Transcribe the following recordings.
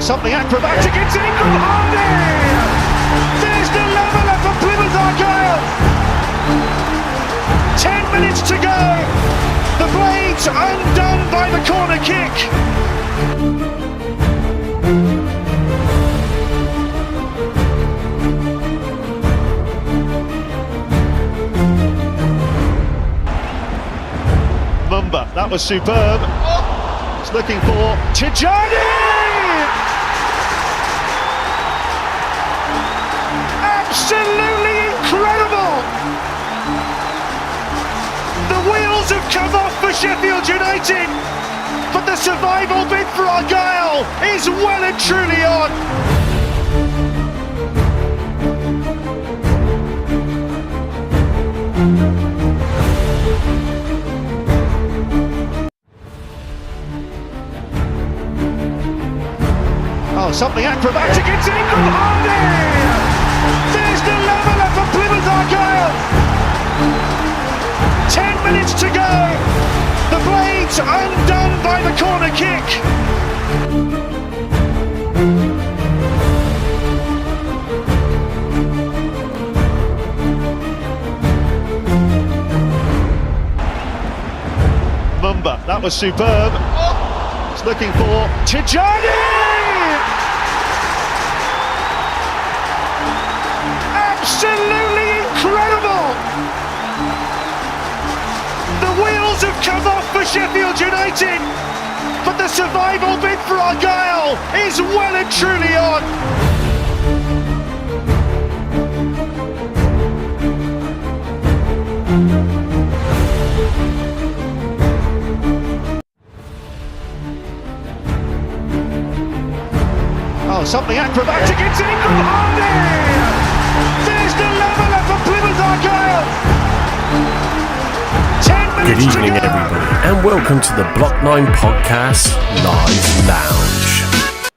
Something acrobatic, it's Ingram Hardy! There's the leveller for Plymouth Argyle! 10 minutes to go! The Blades undone by the corner kick! Mumba, that was superb. It's looking for Tijani! Absolutely incredible! The wheels have come off for Sheffield United, but the survival bid for Argyle is well and truly on. Oh, something acrobatic, it's Ingram Hardy! There's the leveller for Plymouth Argyle! 10 minutes to go! The Blades undone by the corner kick! Mumba, that was superb. It's looking for Tijani! Absolutely incredible! The wheels have come off for Sheffield United, but the survival bid for Argyle is well and truly on. Oh, something acrobatic, it's Ingram Hardy! There's the leveller for Plymouth Argyle! 10 Good minutes evening, to go. everybody, and welcome to the Block 9 Podcast Live Lounge.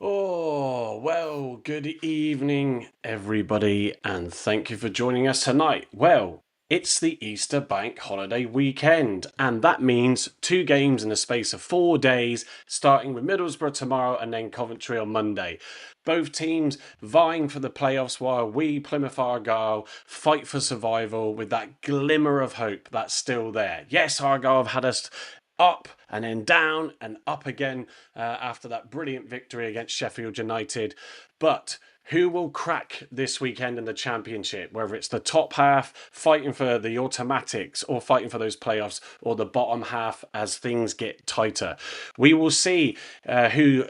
Oh, well, good evening, everybody, and thank you for joining us tonight. Well, it's the Easter Bank Holiday weekend, and that means 2 games in the space of 4 days, starting with Middlesbrough tomorrow and then Coventry on Monday. Both teams vying for the playoffs while we, Plymouth Argyle, fight for survival with that glimmer of hope that's still there. Yes, Argyle have had us up and then down and up again after that brilliant victory against Sheffield United, but who will crack this weekend in the Championship, whether it's the top half fighting for the automatics or fighting for those playoffs, or the bottom half as things get tighter? We will see who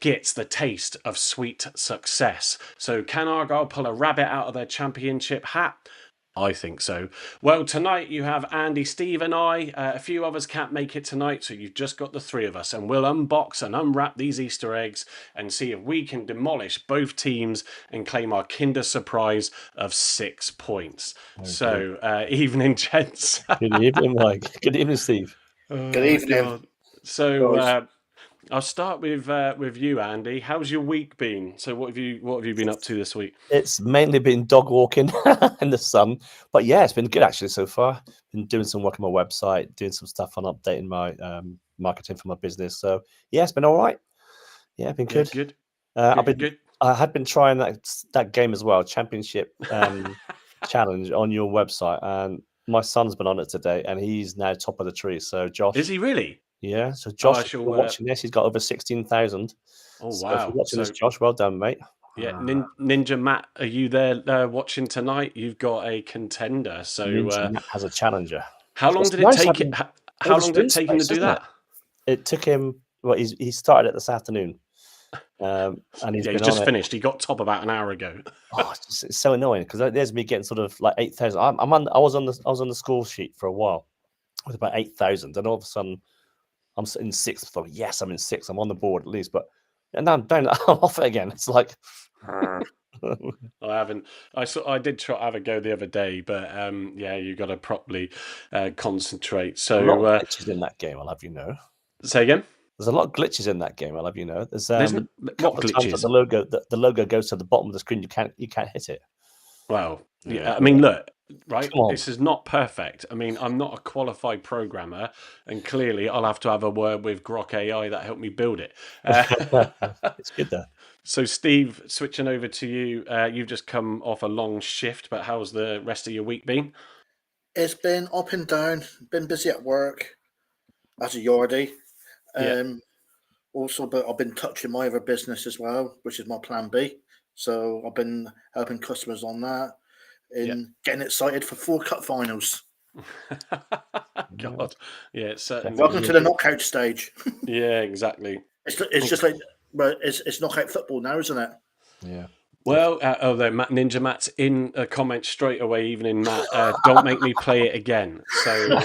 gets the taste of sweet success. So can Argyle pull a rabbit out of their Championship hat? I think so. Well, tonight you have Andy, Steve and I. A few others can't make it tonight, so you've just got the 3 of us, and we'll unbox and unwrap these Easter eggs and see if we can demolish both teams and claim our Kinder Surprise of 6 points. Okay. So, evening, gents. Good evening, Mike. Good evening, Steve. Good evening. God. So, I'll start with you, Andy. How's your week been? So what have you been up to this week? It's mainly been dog walking in the sun, but yeah, it's been good actually so far. Been doing some work on my website, doing some stuff on updating my marketing for my business. So yeah, it's been all right. Yeah, been good. Good. Good. I had been trying that game as well, Championship challenge on your website, and my son's been on it today, and he's now top of the tree. So Josh, is he really? Yeah, so Josh, if you're watching this, he's got over 16,000. Oh, so wow. If you're watching this, Josh, well done, mate. Yeah, Ninja Matt, are you there watching tonight? You've got a contender. So Ninja Matt has a challenger. How long did it take? How long did it take him to do that? It took him. Well, he started it this afternoon, and he's just finished. He got top about an hour ago. Oh, it's so annoying because there's me getting sort of like 8,000. I was on the score sheet for a while with about 8,000, and all of a sudden I'm in 6th. I thought, yes, I'm in 6th. I'm on the board at least, but and now I'm down. I'm off it again. It's like. I haven't. I did try to have a go the other day, but yeah, you got to properly concentrate. So a lot of glitches in that game, I'll have you know. Say again. There's a lot of glitches in that game, I'll have you know. There's what glitches? The logo goes to the bottom of the screen. You can't hit it. Well, yeah. I mean, look. right? Come on. This is not perfect. I mean, I'm not a qualified programmer, and clearly I'll have to have a word with Grok AI that helped me build it. It's good though. So, Steve, switching over to you, you've just come off a long shift, but how's the rest of your week been? It's been up and down. Been busy at work as a yardie. Yeah, Also, but I've been touching my other business as well, which is my plan B. So I've been helping customers on that yeah. and getting excited for 4 cup finals. God, yeah, it's certainly. Welcome to the knockout stage. Yeah, exactly. It's just like, but it's knockout football now, isn't it? Yeah. Well, there, Matt Ninja Matt's in a comment straight away. Evening, Matt. Don't make me play it again. So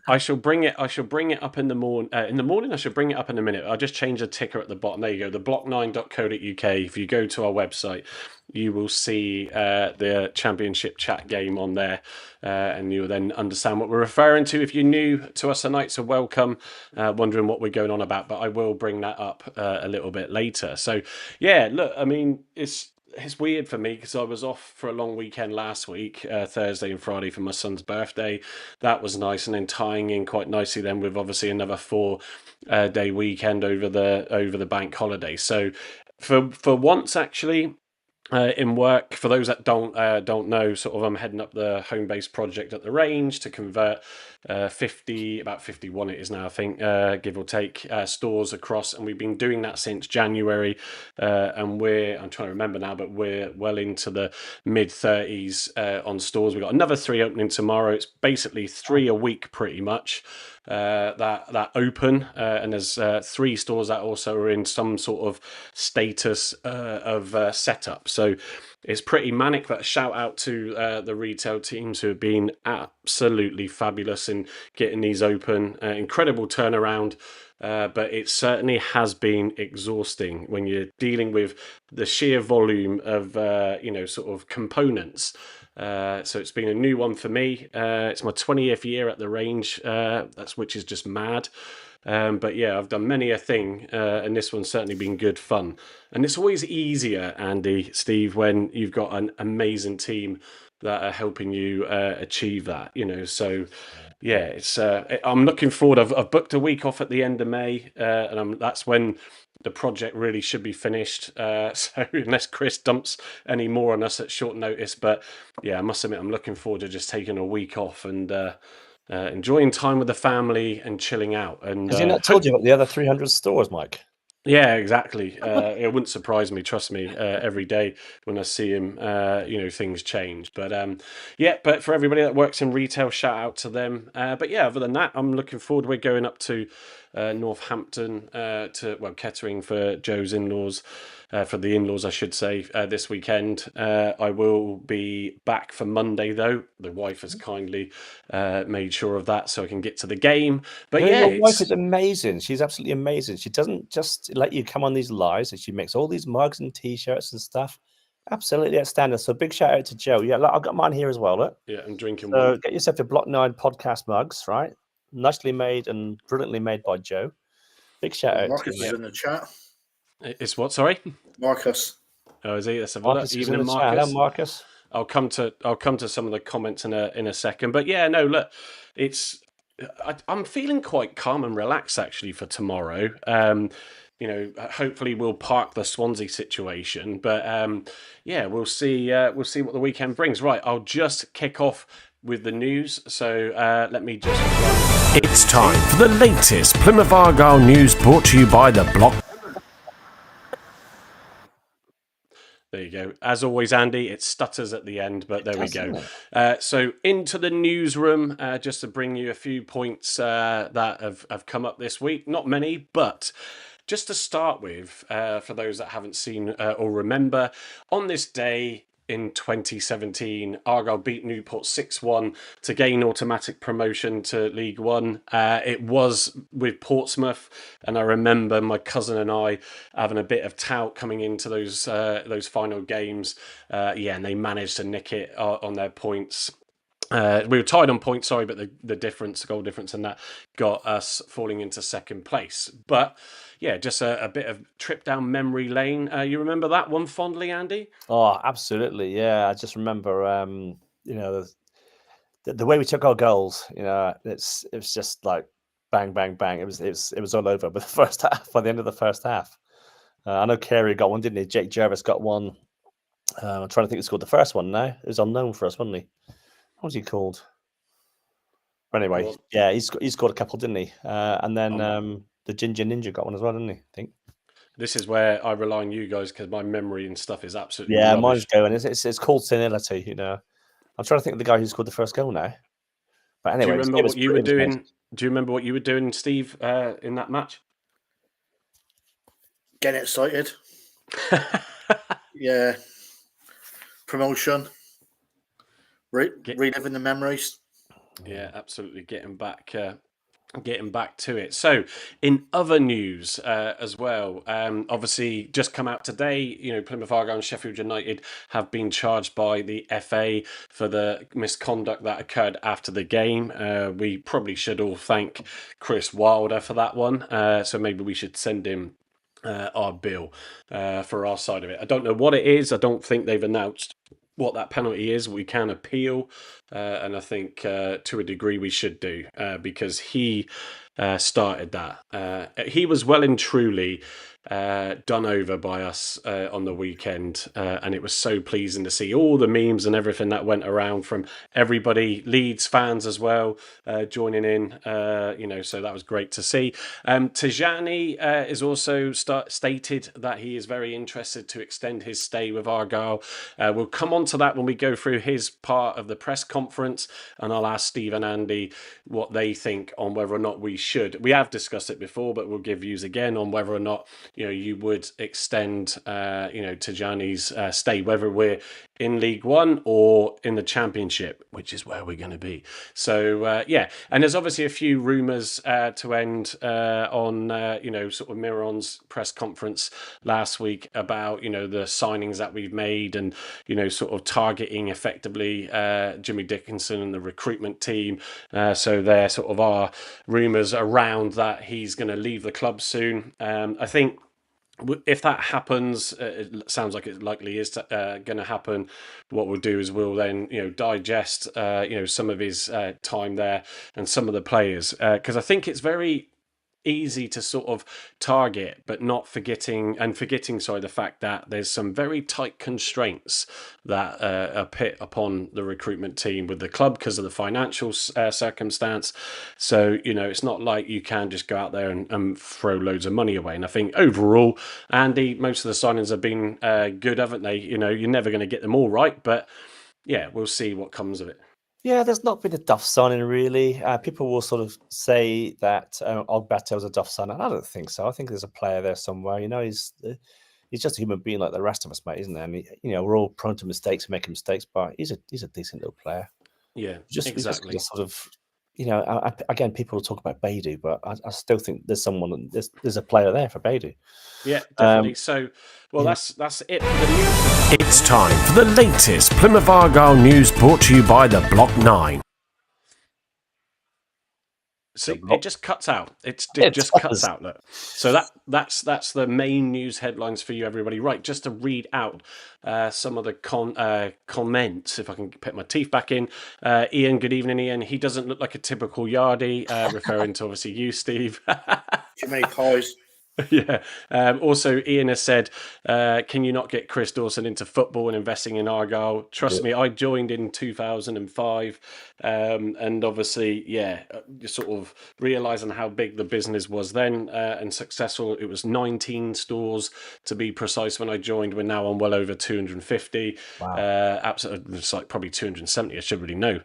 I shall bring it. I shall bring it up in the morning. In the morning, I shall bring it up in a minute. I'll just change the ticker at the bottom. There you go. The block9.co.uk. If you go to our website, you will see the championship chat game on there, and you'll then understand what we're referring to. If you're new to us tonight, so welcome. Wondering what we're going on about, but I will bring that up a little bit later. So yeah, look, I mean, it's weird for me because I was off for a long weekend last week, Thursday and Friday for my son's birthday. That was nice, and then tying in quite nicely then with obviously another 4 day weekend over the bank holiday. So for once actually. In work, for those that don't know, sort of I'm heading up the home base project at the range to convert 51 it is now, I think, give or take, stores across, and we've been doing that since January, and I'm trying to remember now, but we're well into the mid-30s on stores. We've got another 3 opening tomorrow. It's basically 3 a week pretty much. That open, and there's 3 stores that also are in some sort of status of setup. So it's pretty manic, but a shout out to the retail teams who have been absolutely fabulous in getting these open. Incredible turnaround. But it certainly has been exhausting when you're dealing with the sheer volume of sort of components. So it's been a new one for me. It's my 20th year at the range, which is just mad. But yeah, I've done many a thing, and this one's certainly been good fun. And it's always easier, Andy, Steve, when you've got an amazing team that are helping you achieve that. So yeah, it's. I'm looking forward. I've booked a week off at the end of May, and that's when the project really should be finished. So unless Chris dumps any more on us at short notice, but yeah, I must admit I'm looking forward to just taking a week off and enjoying time with the family and chilling out. And Has he not told you about the other 300 stores, Mike? yeah, exactly. It wouldn't surprise me. Trust me. Every day when I see him, things change. But but for everybody that works in retail, shout out to them. But yeah, other than that, I'm looking forward. We're going up to Northampton Kettering for Joe's in-laws. For the in-laws, I should say, this weekend. I will be back for Monday, though. The wife has kindly made sure of that so I can get to the game. But yeah, your wife is amazing. She's absolutely amazing. She doesn't just let you come on these lives, and she makes all these mugs and T-shirts and stuff. Absolutely outstanding. So big shout out to Joe. Yeah, look, I've got mine here as well. Look. Yeah, I'm drinking So one. get yourself your Block 9 podcast mugs, right? Nicely made and brilliantly made by Joe. Big shout out. Marcus to is in the chat. It's what? Sorry. Marcus. Oh, is he? Let's have a Marcus look. is in Evening, the chat. Hello, Marcus. I'll come to some of the comments in a second. But yeah, no, look, I'm feeling quite calm and relaxed actually for tomorrow. Hopefully we'll park the Swansea situation, but yeah, we'll see what the weekend brings. Right, I'll just kick off with the news. So let me just. It's time for the latest Plymouth Argyle news, brought to you by the Block. There you go. As always, Andy, it stutters at the end, but there we go. So into the newsroom, just to bring you a few points that have come up this week. Not many, but just to start with, for those that haven't seen or remember, on this day in 2017, Argyle beat Newport 6-1 to gain automatic promotion to League One. It was with Portsmouth, and I remember my cousin and I having a bit of tout coming into those final games. And they managed to nick it on their points. We were tied on points, sorry, but the goal difference and that got us falling into second place. But yeah, just a bit of trip down memory lane. You remember that one fondly, Andy? Oh, absolutely. Yeah, I just remember the way we took our goals, it was just like bang, bang, bang. It was all over by the first half. By the end of the first half, I know Carey got one, didn't he? Jake Jervis got one. I'm trying to think who scored the first one now. It was unknown for us, wasn't he? What was he called? Anyway, yeah, he scored a couple, didn't he? And then the Ginger Ninja got one as well, didn't he? I think. This is where I rely on you guys because my memory and stuff is absolutely Yeah, rubbish. mine's going. It's called senility. I'm trying to think of the guy who scored the first goal now. But anyway, do you remember what you were doing? Do you remember what you were doing, Steve, in that match? Getting excited. Yeah. Promotion. Reliving the memories. Yeah, absolutely. Getting back to it. So, in other news as well, obviously just come out today, Plymouth Argyle and Sheffield United have been charged by the FA for the misconduct that occurred after the game. We probably should all thank Chris Wilder for that one. So maybe we should send him our bill for our side of it. I don't know what it is. I don't think they've announced what that penalty is. We can appeal, and I think to a degree we should do because he started that. He was well and truly done over by us on the weekend, and it was so pleasing to see all the memes and everything that went around from everybody, Leeds fans as well, joining in. So that was great to see. Tijani is also stated that he is very interested to extend his stay with Argyle. We'll come on to that when we go through his part of the press conference, and I'll ask Steve and Andy what they think on whether or not we should. We have discussed it before, but we'll give views again on whether or not you would extend Tijani's stay, whether we're in League One or in the Championship, which is where we're going to be. So and there's obviously a few rumours to end on sort of Miron's press conference last week about the signings that we've made and sort of targeting effectively Jimmy Dickinson and the recruitment team. So there sort of are rumours around that he's going to leave the club soon. I think if that happens, it sounds like it likely is going to happen. What we'll do is we'll then, digest, some of his time there and some of the players, because I think it's very easy to sort of target, but not forgetting the fact that there's some very tight constraints that are put upon the recruitment team with the club because of the financial circumstance. So it's not like you can just go out there and throw loads of money away. And I think overall, Andy, most of the signings have been good, haven't they? You're never going to get them all right, but yeah, we'll see what comes of it. Yeah, there's not been a duff signing really. People will sort of say that Ogbeto was a duff signing. I don't think so. I think there's a player there somewhere. He's just a human being like the rest of us, mate, isn't he? I mean, we're all prone to mistakes, making mistakes, but he's a decent little player. Yeah, exactly. Just sort of, again, people will talk about Beidou, but I still think there's a player there for Beidou. Yeah, definitely. That's it for the news. It's time for the latest Plymouth Argyle news brought to you by the Block 9. See, it just cuts out. It just cuts out. Look. So that's the main news headlines for you, everybody. Right, just to read out some of the comments, if I can put my teeth back in. Ian, good evening, Ian. He doesn't look like a typical yardie, referring to obviously you, Steve. Too many pies. Yeah. Also, Ian has said, can you not get Chris Dawson into football and investing in Argyle? Trust me, I joined in 2005. And obviously, you're sort of realising how big the business was then and successful. It was 19 stores to be precise when I joined. We're now on well over 250. Wow. Absolutely, it's like probably 270. I should really know.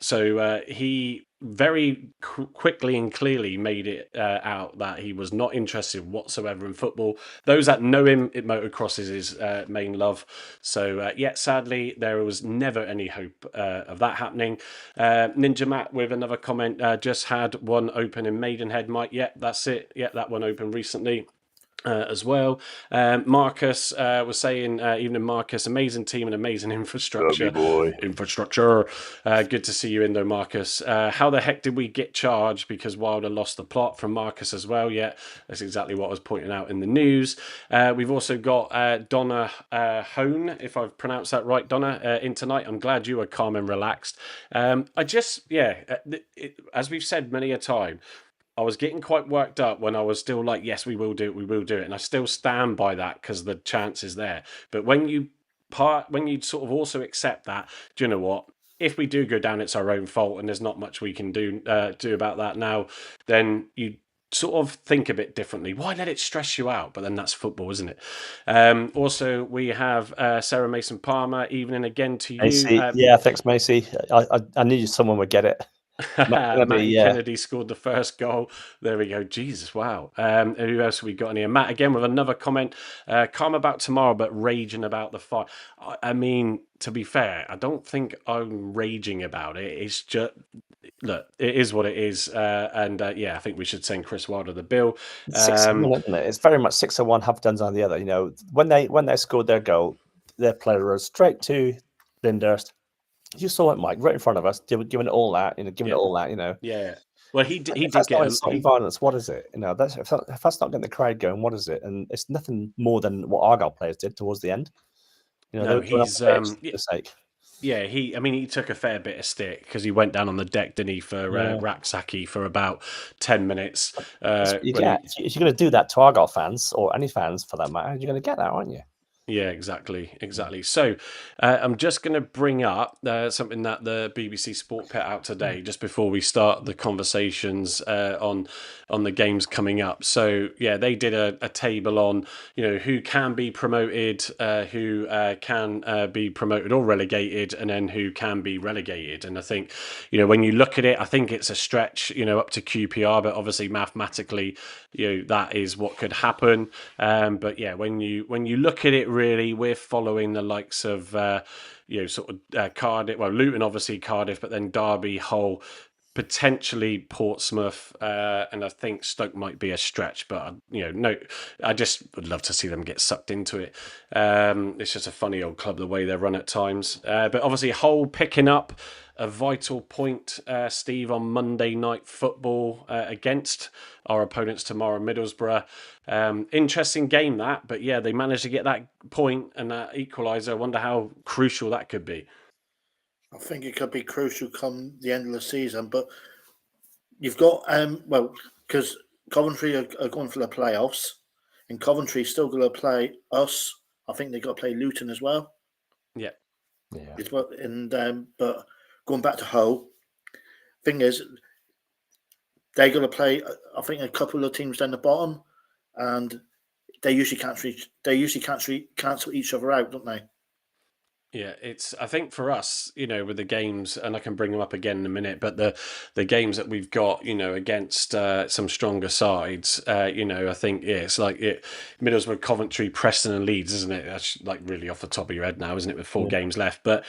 So he very quickly and clearly made it out that he was not interested whatsoever in football. Those that know him, motocross is his main love. So sadly, there was never any hope of that happening. Ninja Matt with another comment, just had one open in Maidenhead, Mike. Yeah, that's it. Yeah, that one opened recently. as well. Marcus was saying, evening Marcus, amazing team and amazing infrastructure. boy. Infrastructure. Good to see you in though, Marcus. How the heck did we get charged because Wilder lost the plot? From Marcus as well. Yeah, that's exactly what I was pointing out in the news. We've also got Donna Hone, if I've pronounced that right, Donna, in tonight. I'm glad you were calm and relaxed. As we've said many a time, I was getting quite worked up when I was still like, yes, we will do it, we will do it. And I still stand by that because the chance is there. But when you sort of also accept that, do you know what? If we do go down, it's our own fault and there's not much we can do about that now, then you sort of think a bit differently. Why let it stress you out? But then that's football, isn't it? Also, we have Sarah Mason Palmer, evening again to you. Macy, yeah, thanks, Macy. I knew someone would get it. Matty Kennedy scored the first goal. There we go. Jesus, wow. Who else have we got in here? Matt again with another comment. Calm about tomorrow, but raging about the fight. I mean, to be fair, I don't think I'm raging about it. It's just, look, it is what it is. I think we should send Chris Wilder the bill. 6-1, isn't it? It's very much 6-1, half done on the other. You know, when they scored their goal, their player rose straight to Lyndhurst. You saw it, Mike, right in front of us, giving it all out, it all out, Yeah. Well, he did that's get not violence. What is it? You know, if that's not getting the crowd going, what is it? And it's nothing more than what Argyle players did towards the end. You know, he's sake. Yeah, he took a fair bit of stick because he went down on the deck, didn't he, for Raksaki for about 10 minutes. If you're going to do that to Argyle fans, or any fans for that matter, you're going to get that, aren't you? Yeah, exactly. So I'm just going to bring up something that the BBC Sport put out today, just before we start the conversations on the games coming up. So yeah, they did a table on who can be promoted, who can be promoted or relegated, and then who can be relegated. And I think when you look at it, I think it's a stretch up to QPR, but obviously mathematically that is what could happen. But yeah, when you look at it, really, we're following the likes of Cardiff, well, Luton, obviously Cardiff, but then Derby, Hull, potentially Portsmouth, and I think Stoke might be a stretch, but I just would love to see them get sucked into it. It's just a funny old club the way they run at times. But obviously Hull picking up a vital point, Steve, on Monday Night Football against our opponents tomorrow, Middlesbrough. Interesting game that, but yeah, they managed to get that point and that equaliser. I wonder how crucial that could be. I think it could be crucial come the end of the season, but you've got because Coventry are going for the playoffs, and Coventry still going to play us. I think they've got to play Luton as well. Yeah. But going back to Hull, thing is, they're going to play, I think, a couple of teams down the bottom, and they usually cancel each other out, don't they? Yeah, I think for us, with the games, and I can bring them up again in a minute, but the games that we've got, against some stronger sides, I think, it's like Middlesbrough, Coventry, Preston and Leeds, isn't it? That's like really off the top of your head now, isn't it, with 4 games left? But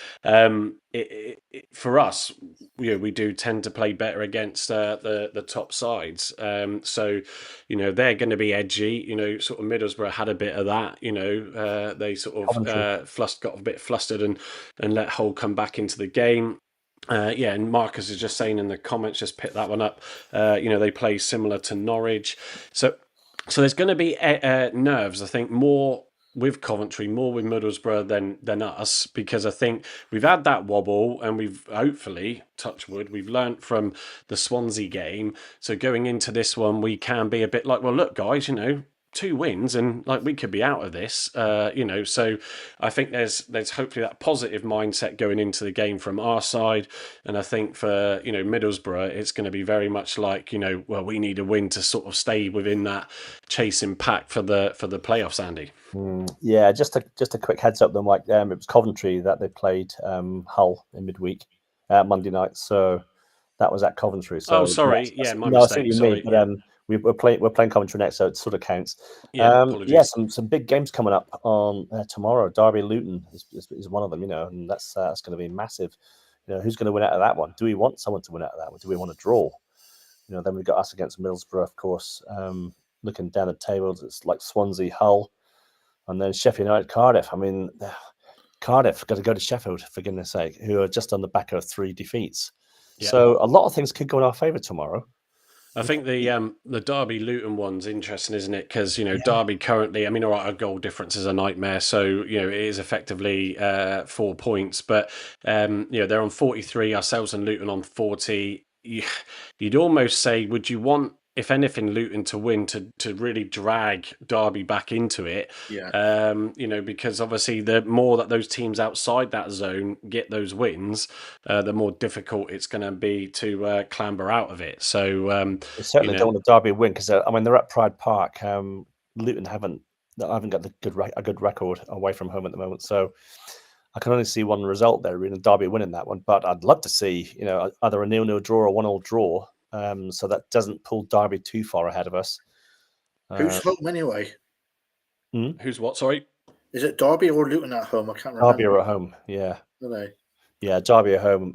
for us, we do tend to play better against the top sides. So, they're going to be edgy. Sort of Middlesbrough had a bit of that. They sort of got a bit flustered and let Hull come back into the game. And Marcus is just saying in the comments, just pick that one up. They play similar to Norwich. So there's going to be nerves, I think, more with Coventry, more with Middlesbrough than us, because I think we've had that wobble and we've hopefully, touch wood, we've learnt from the Swansea game. So going into this one, we can be a bit like, well, look, guys, 2 wins and like we could be out of this, so I think there's hopefully that positive mindset going into the game from our side. And I think for Middlesbrough, it's going to be very much like we need a win to sort of stay within that chasing pack for the playoffs, Andy. Yeah, just a quick heads up then, Mike. It was Coventry that they played Hull in midweek Monday night, so that was at Coventry. So sorry, my mistake. Sorry, but we're playing Coventry next, so it sort of counts. Apologies. Some big games coming up on tomorrow. Derby Luton is one of them, and that's going to be massive. Who's going to win out of that one? Do we want someone to win out of that one? Do we want to draw? Then we've got us against Middlesbrough, of course. looking down the tables, it's like Swansea, Hull, and then Sheffield United, Cardiff. I mean, Cardiff got to go to Sheffield, for goodness sake, who are just on the back of 3 defeats. Yeah. So a lot of things could go in our favour tomorrow. I think the Derby Luton one's interesting, isn't it? Because Derby currently, I mean, all right, our goal difference is a nightmare, so it is effectively 4 points, but they're on 43, ourselves and Luton on 40. You'd almost say, would you want, if anything, Luton to win to really drag Derby back into it? Yeah. Because obviously the more that those teams outside that zone get those wins, the more difficult it's going to be to clamber out of it. So They certainly don't want a Derby win because they're at Pride Park. Luton haven't got a good record away from home at the moment, so I can only see one result there, really, Derby winning that one. But I'd love to see either a 0-0 draw or a 1-1 draw, so that doesn't pull Derby too far ahead of us. Who's home anyway? Who's what? Sorry, is it Derby or Luton at home? I can't remember. Derby are at home, yeah. Are they? Yeah, Derby at home.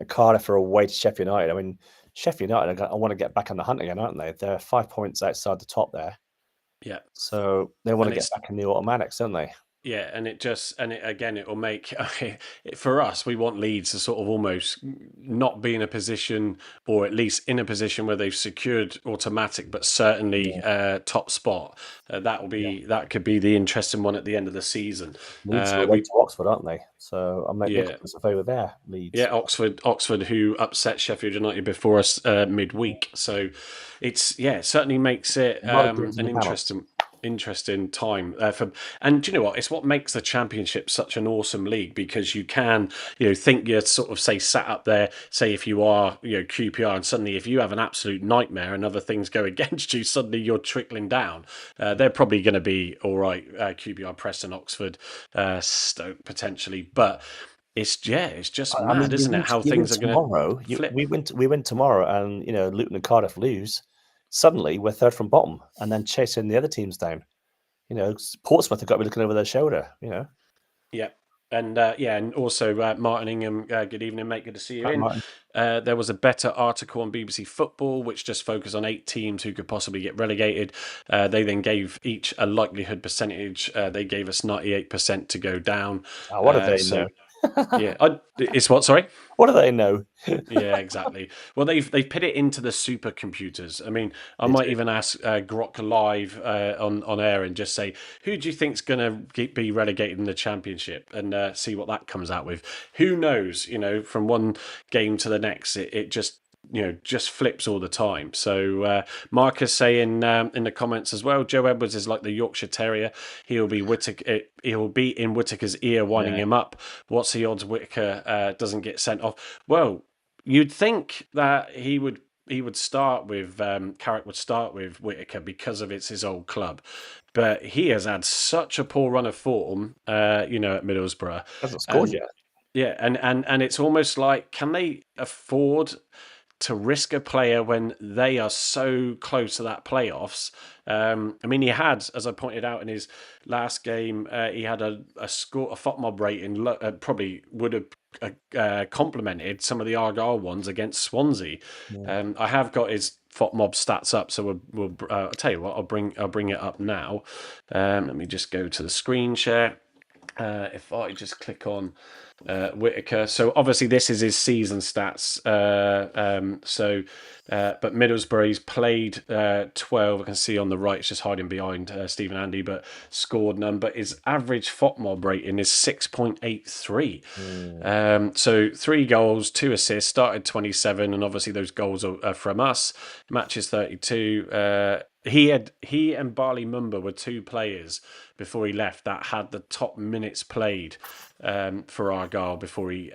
Cardiff are away to Sheffield United. I mean, Sheffield United, I want to get back on the hunt again, aren't they? They're 5 points outside the top there. Yeah. So they want to get back in the automatics, don't they? Yeah, and it will make for us. We want Leeds to sort of almost not be in a position, or at least in a position where they've secured automatic, but certainly top spot. That could be the interesting one at the end of the season. Leeds are away to Oxford, aren't they? So I'm making a favour there. Leeds. Yeah, Oxford, who upset Sheffield United before us midweek. So it certainly makes it an interesting time and do you know what, it's what makes the Championship such an awesome league, because you can think you're sort of sat up there, say if you are QPR, and suddenly if you have an absolute nightmare and other things go against you, suddenly you're trickling down. They're probably going to be all right, QPR, Preston, Oxford, Stoke potentially, but it's just mad, isn't it, how things are going to flip. We win tomorrow, and Luton and Cardiff lose. Suddenly we're third from bottom, and then chasing the other teams down. Portsmouth have got to be looking over their shoulder. Yeah. And also Martin Ingham, good evening, mate. Good to see you in. There was a better article on BBC Football which just focused on 8 teams who could possibly get relegated. They then gave each a likelihood percentage. They gave us 98% to go down. What do they know? It's what? Sorry. What do they know? Yeah, exactly. Well, they've put it into the supercomputers. I mean, I might even ask Grok live on air and just say, who do you think's going to be relegated in the Championship, and see what that comes out with. Who knows? From one game to the next, it just flips all the time. So Marcus saying in the comments as well, Joe Edwards is like the Yorkshire Terrier. He'll be in Whittaker's ear, winding him up. What's the odds Whittaker doesn't get sent off? Well, you'd think that he would start with Carrick would start with Whittaker because of it's his old club, but he has had such a poor run of form at Middlesbrough. Hasn't scored yet. Yeah, and it's almost like, can they afford to risk a player when they are so close to that playoffs? I mean, he had, as I pointed out in his last game, he had a FOTMOB rating probably would have complemented some of the Argyle ones against Swansea. I have got his FOTMOB stats up, so we'll I'll tell you what, I'll bring it up now. Let me just go to the screen share. If I just click on Whittaker, so obviously this is his season stats. But Middlesbrough's played 12. I can see on the right, it's just hiding behind Stephen Andy, but scored none. But his average FOTMOB rating is 6.83. So 3 goals, 2 assists, started 27, and obviously those goals are from us. Matches 32. He and Barley Mumba were 2 players before he left that had the top minutes played for Argyle before he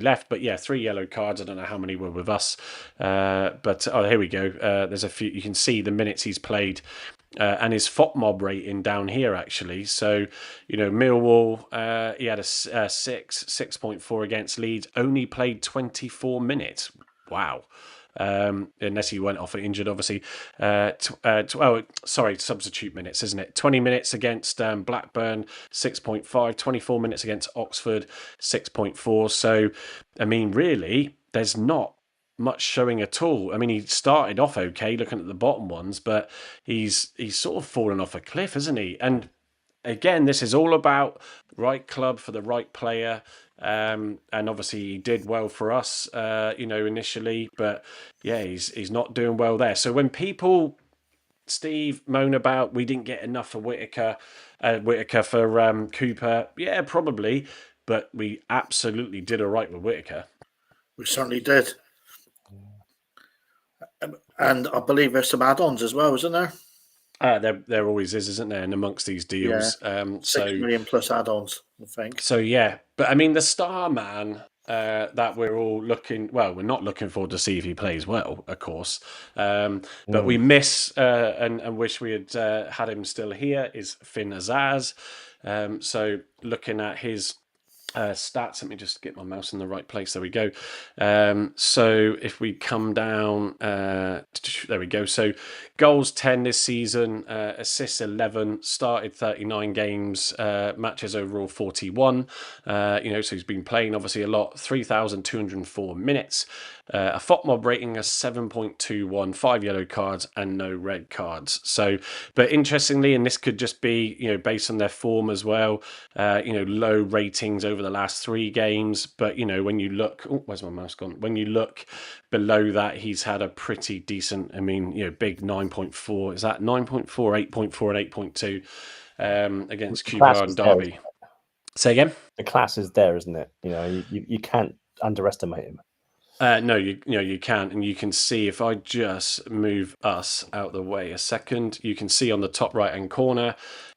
left. But yeah, 3 yellow cards. I don't know how many were with us, but here we go. There's a few. You can see the minutes he's played. And his FOTMOB rating down here, actually. So, Millwall, he had a 6.4 against Leeds, only played 24 minutes. Wow. Unless he went off injured, obviously. Substitute minutes, isn't it? 20 minutes against Blackburn, 6.5. 24 minutes against Oxford, 6.4. So, I mean, really, there's not much showing at all. I mean, he started off okay, looking at the bottom ones, but he's sort of fallen off a cliff, isn't he? And again, this is all about right club for the right player. And obviously he did well for us, initially, but yeah, he's not doing well there. So when people, Steve, moan about we didn't get enough for Whittaker for Cooper, yeah, probably, but we absolutely did all right with Whittaker. We certainly did. And I believe there's some add-ons as well, isn't there? There always is, isn't there? And amongst these deals, $6 million plus add-ons, I think. So yeah, but I mean the star man that we're all looking. Well, we're not looking forward to see if he plays well, of course. But we miss and wish we had had him still here is Finn Azaz. So looking at his stats, let me just get my mouse in the right place. There we go. So if we come down, there we go. So goals 10 this season, assists 11, started 39 games, matches overall 41. So he's been playing obviously a lot, 3,204 minutes. A FOTMOB rating of 7.21, 5 yellow cards and no red cards. So, but interestingly, and this could just be, based on their form as well, low ratings over the last 3 games. But, when you look, where's my mouse gone? When you look below that, he's had a pretty decent, big 9.4. Is that 9.4, 8.4 and 8.2 against Cuba and Derby? Say again? The class is there, isn't it? You can't underestimate him. No, you can't, and you can see if I just move us out the way a second, you can see on the top right hand corner,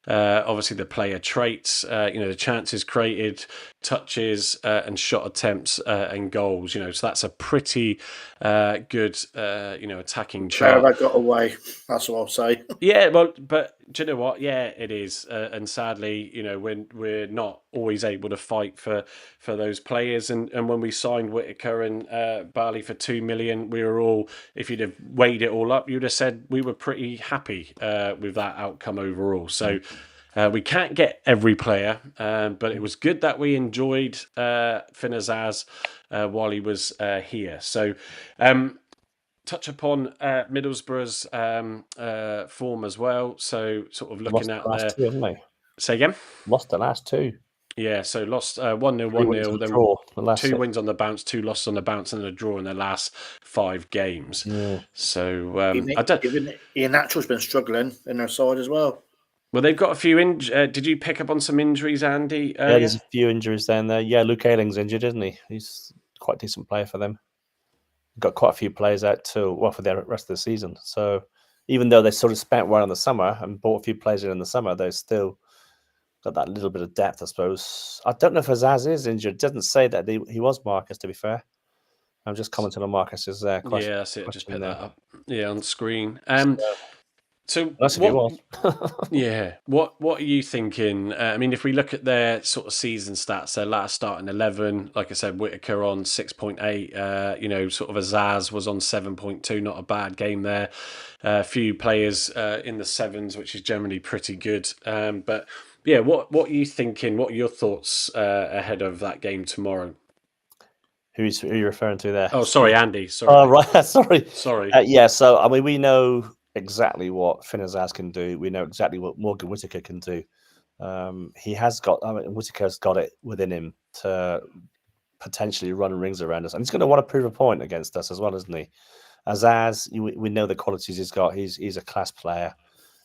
obviously the player traits, the chances created, touches, and shot attempts and goals. So that's a pretty good, attacking chart. That got away. That's what I'll say. Yeah, well, but do you know what? Yeah, it is, and sadly, when we're not always able to fight for those players, and when we signed Whittaker and Barley for 2 million, we were all, if you'd have weighed it all up, you'd have said we were pretty happy with that outcome overall. So we can't get every player, but it was good that we enjoyed Finn Azaz while he was here. So. Touch upon Middlesbrough's form as well. So sort of looking at last 2, haven't they? Say again? Lost the last 2. Yeah, so lost 1-0, 1-0, then draw, 2 wins on the bounce, 2 losses on the bounce, and a draw in their last 5 games. Yeah. So even Ian Natural's been struggling in their side as well. Well, they've got a few did you pick up on some injuries, Andy? Yeah, there's a few injuries down there. Yeah, Luke Ayling's injured, isn't he? He's quite a decent player for them. Got quite a few players out too, for the rest of the season. So even though they sort of spent well in the summer and bought a few players in the summer, they've still got that little bit of depth, I suppose. I don't know if Azaz is injured. It doesn't say that he was, Marcus, to be fair. I'm just commenting on Marcus's question. Yeah, that's it. Just put that up. Yeah, on screen. So that's if he was. Yeah. What are you thinking? If we look at their sort of season stats, their last start in 11, like I said, Whittaker on 6.8. Sort of Azaz was on 7.2. Not a bad game there. A few players in the 7s, which is generally pretty good. But yeah, what are you thinking? What are your thoughts ahead of that game tomorrow? Who are you referring to there? Oh, sorry, Andy. Sorry. Oh, right. Sorry. Yeah. So we know exactly what Finn Azaz can do. We know exactly what Morgan Whittaker can do. He has got. Whittaker's got it within him to potentially run rings around us, and he's going to want to prove a point against us as well, isn't he? Azaz, we know the qualities he's got. He's a class player,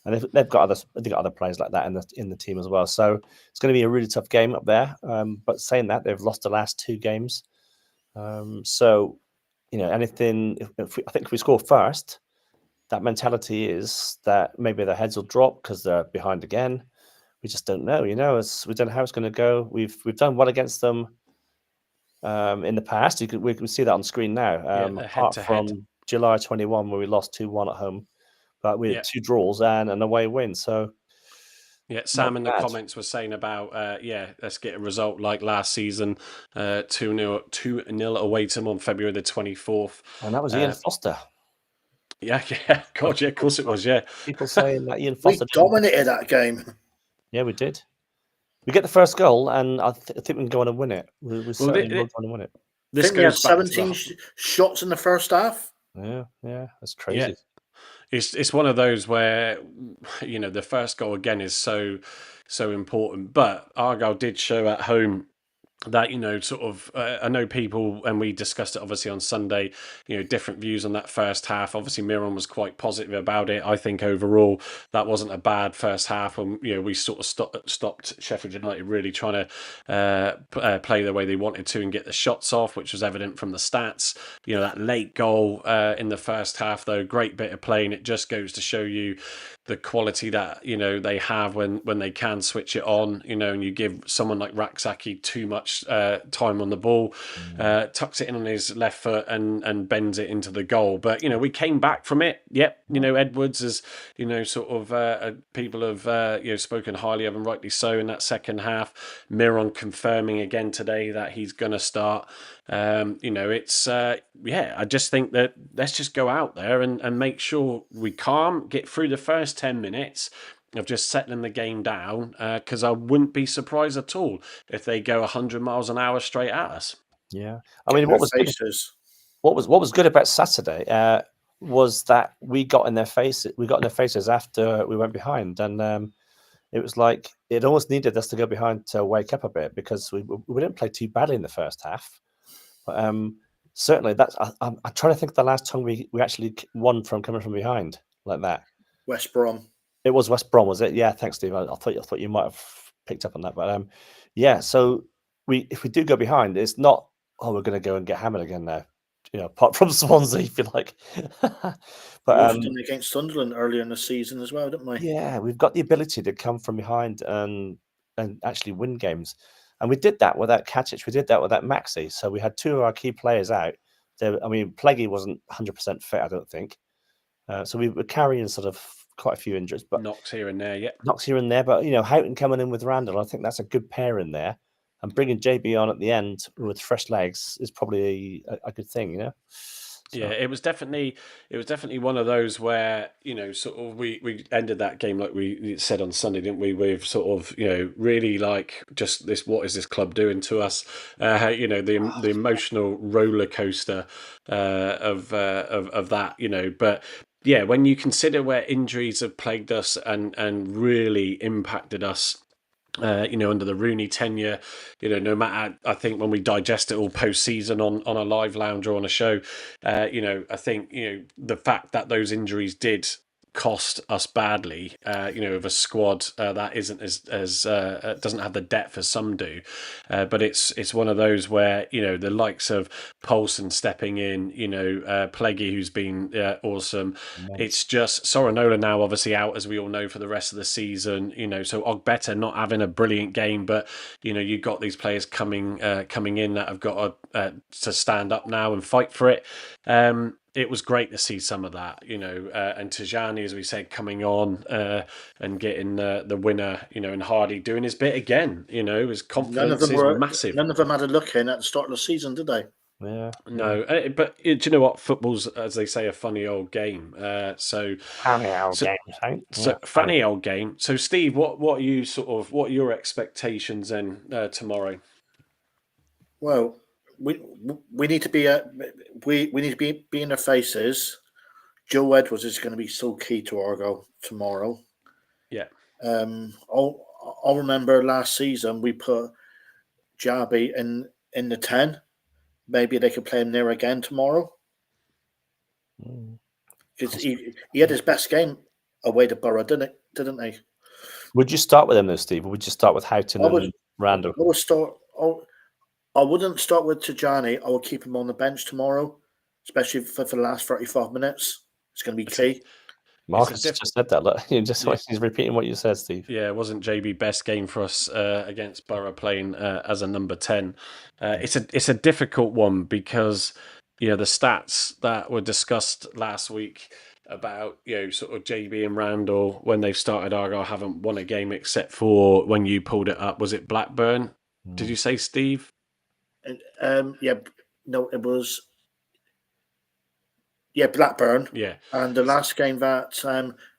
and they've got other players like that in the team as well. So it's going to be a really tough game up there. But saying that, they've lost the last 2 games. So anything. I think if we score first, that mentality is that maybe their heads will drop because they're behind again. We just don't know. We don't know how it's going to go. We've done well against them in the past. We can see that on screen now. Apart from July 21, where we lost 2-1 at home, but we had 2 draws and an away win. So yeah, Sam in the comments was saying about let's get a result like last season, 2-0 away to them on February the 24th, and that was Ian Foster. Yeah, God, yeah, of course it was, yeah. People saying that Ian Foster we dominated that game. Yeah, we did. We get the first goal, and I think we can go on and win it. We certainly will go on and win it. this think we had goes back to 17 shots in the first half. Yeah, that's crazy. It's one of those where, you know, the first goal again is so important. But Argyle did show at home that, you know, sort of, I know people, and we discussed it obviously on Sunday, you know, different views on that first half. Obviously, Miron was quite positive about it. I think overall that wasn't a bad first half, and you know, we sort of stopped Sheffield United really trying to play the way they wanted to and get the shots off, which was evident from the stats. You know, that late goal in the first half, though, great bit of play, and it just goes to show you the quality that, you know, they have when they can switch it on, you know, and you give someone like Raksaki too much time on the ball, tucks it in on his left foot and bends it into the goal. But, you know, we came back from it. Yep, you know, Edwards is, you know, sort of people have, you know, spoken highly of him, rightly so, in that second half. Miron confirming again today that he's going to start. You know, it's, I just think that let's just go out there and make sure we calm, get through the first 10 minutes of just settling the game down, because I wouldn't be surprised at all if they go 100 miles an hour straight at us. Yeah, I mean, what was good about Saturday was that we got in their faces. We got in their faces after we went behind, and it was like it almost needed us to go behind to wake up a bit, because we didn't play too badly in the first half. But certainly, that's I'm trying to think of the last time we actually won from coming from behind like that. West Brom. It was West Brom, was it? Yeah, thanks, Steve. I thought you might have picked up on that, but yeah. So if we do go behind, it's not we're going to go and get hammered again now. You know, apart from Swansea, if you like. But We've done against Sunderland earlier in the season as well, didn't we? Yeah, we've got the ability to come from behind and actually win games. And we did that without Katic. We did that without Maxi. So we had two of our key players out. I mean, Pleggy wasn't 100% fit, I don't think. So we were carrying sort of quite a few injuries. But knocks here and there, yeah. Knocks here and there. But, you know, Houghton coming in with Randall, I think that's a good pair in there. And bringing JB on at the end with fresh legs is probably a good thing, you know? So. Yeah, it was definitely one of those where, you know, sort of we ended that game like we said on Sunday, didn't we? With sort of, you know, really like just this, what is this club doing to us? You know, the emotional roller coaster of that, you know. But yeah, when you consider where injuries have plagued us and really impacted us. You know, under the Rooney tenure, you know, no matter, I think when we digest it all post-season on a live lounge or on a show, you know, I think, you know, the fact that those injuries did cost us badly, you know, of a squad that isn't as doesn't have the depth as some do, but it's one of those where, you know, the likes of Poulsen stepping in, you know, Pleggy, who's been awesome. It's just Sorinola now obviously out, as we all know, for the rest of the season, you know, so Ogbeta not having a brilliant game, but you know, you've got these players coming in that have got to stand up now and fight for it. It was great to see some of that, you know, and Tajani, as we said, coming on and getting the winner, you know, and Hardy doing his bit again. You know, his confidence is massive. None of them had a look in at the start of the season, did they? Yeah. No, but do you know what? Football's, as they say, a funny old game. Funny old game, right? Funny old game. So, Steve, what are your expectations then tomorrow? Well, we need to be we need to be in their faces. Joe Edwards is going to be so key to Argyle tomorrow. Yeah. I'll remember last season we put Jabi in the 10. Maybe they could play him there again tomorrow. Because he had his best game away to Borough, didn't he? Would you start with him though, Steve, or would you start with Houghton and Randall? I wouldn't start with Tajani. I would keep him on the bench tomorrow, especially for the last 35 minutes. It's going to be key. Marcus just said that. Look, he's repeating what you said, Steve. Yeah, it wasn't JB best game for us against Borough playing as a number 10. It's a difficult one because, you know, the stats that were discussed last week about, you know, sort of JB and Randall when they've started Argyle haven't won a game except for when you pulled it up. Was it Blackburn? Did you say, Steve? It was. Yeah, Blackburn. Yeah. And the last game that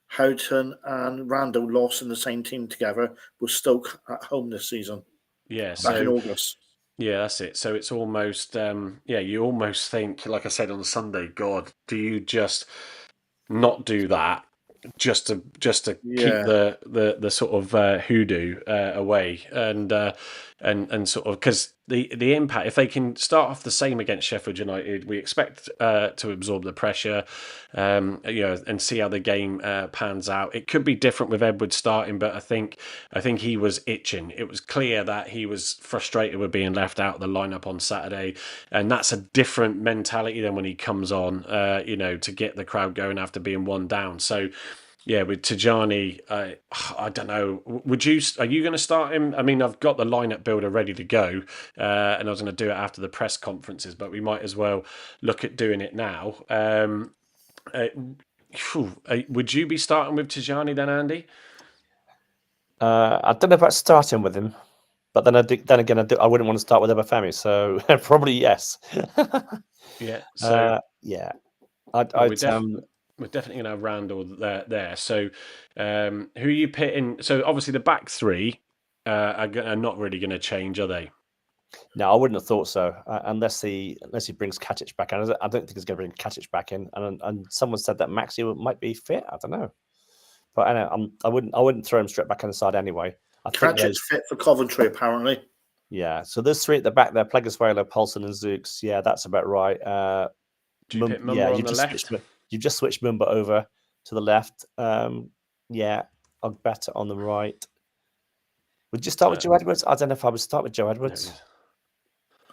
Houghton and Randall lost in the same team together was Stoke at home this season. Yeah. Back in August. Yeah, that's it. So it's almost, you almost think, like I said on Sunday, God, do you just not do that just to keep Yeah. the sort of hoodoo away and sort of because the impact if they can start off the same against Sheffield United, we expect to absorb the pressure, and see how the game pans out. It could be different with Edwards starting, but I think he was itching. It was clear that he was frustrated with being left out of the lineup on Saturday, and that's a different mentality than when he comes on, to get the crowd going after being one down. So, yeah, with Tajani, I don't know. Are you going to start him? I mean, I've got the lineup builder ready to go, and I was going to do it after the press conferences, but we might as well look at doing it now. Uh, would you be starting with Tajani then, Andy? I don't know about starting with him, but then I wouldn't want to start with Obafemi, so probably yes. Yeah. So, yeah, well, I'd we're definitely going to have Randall there. So, who are you pitting? So, obviously, the back three are not really going to change, are they? No, I wouldn't have thought so, unless he brings Katic back in. I don't think he's going to bring Katic back in. And someone said that Maxi might be fit. I don't know, but I wouldn't throw him straight back on the side anyway. I think Cratchit's fit for Coventry, apparently. yeah. So those three at the back there: Plegasvelo, Paulson, and Zooks. Yeah, that's about right. Do you pick Mumba on the left? You've just switched Mumba over to the left. Yeah, Ogbeta on the right. Would you start with Joe Edwards? I don't know if I would start with Joe Edwards.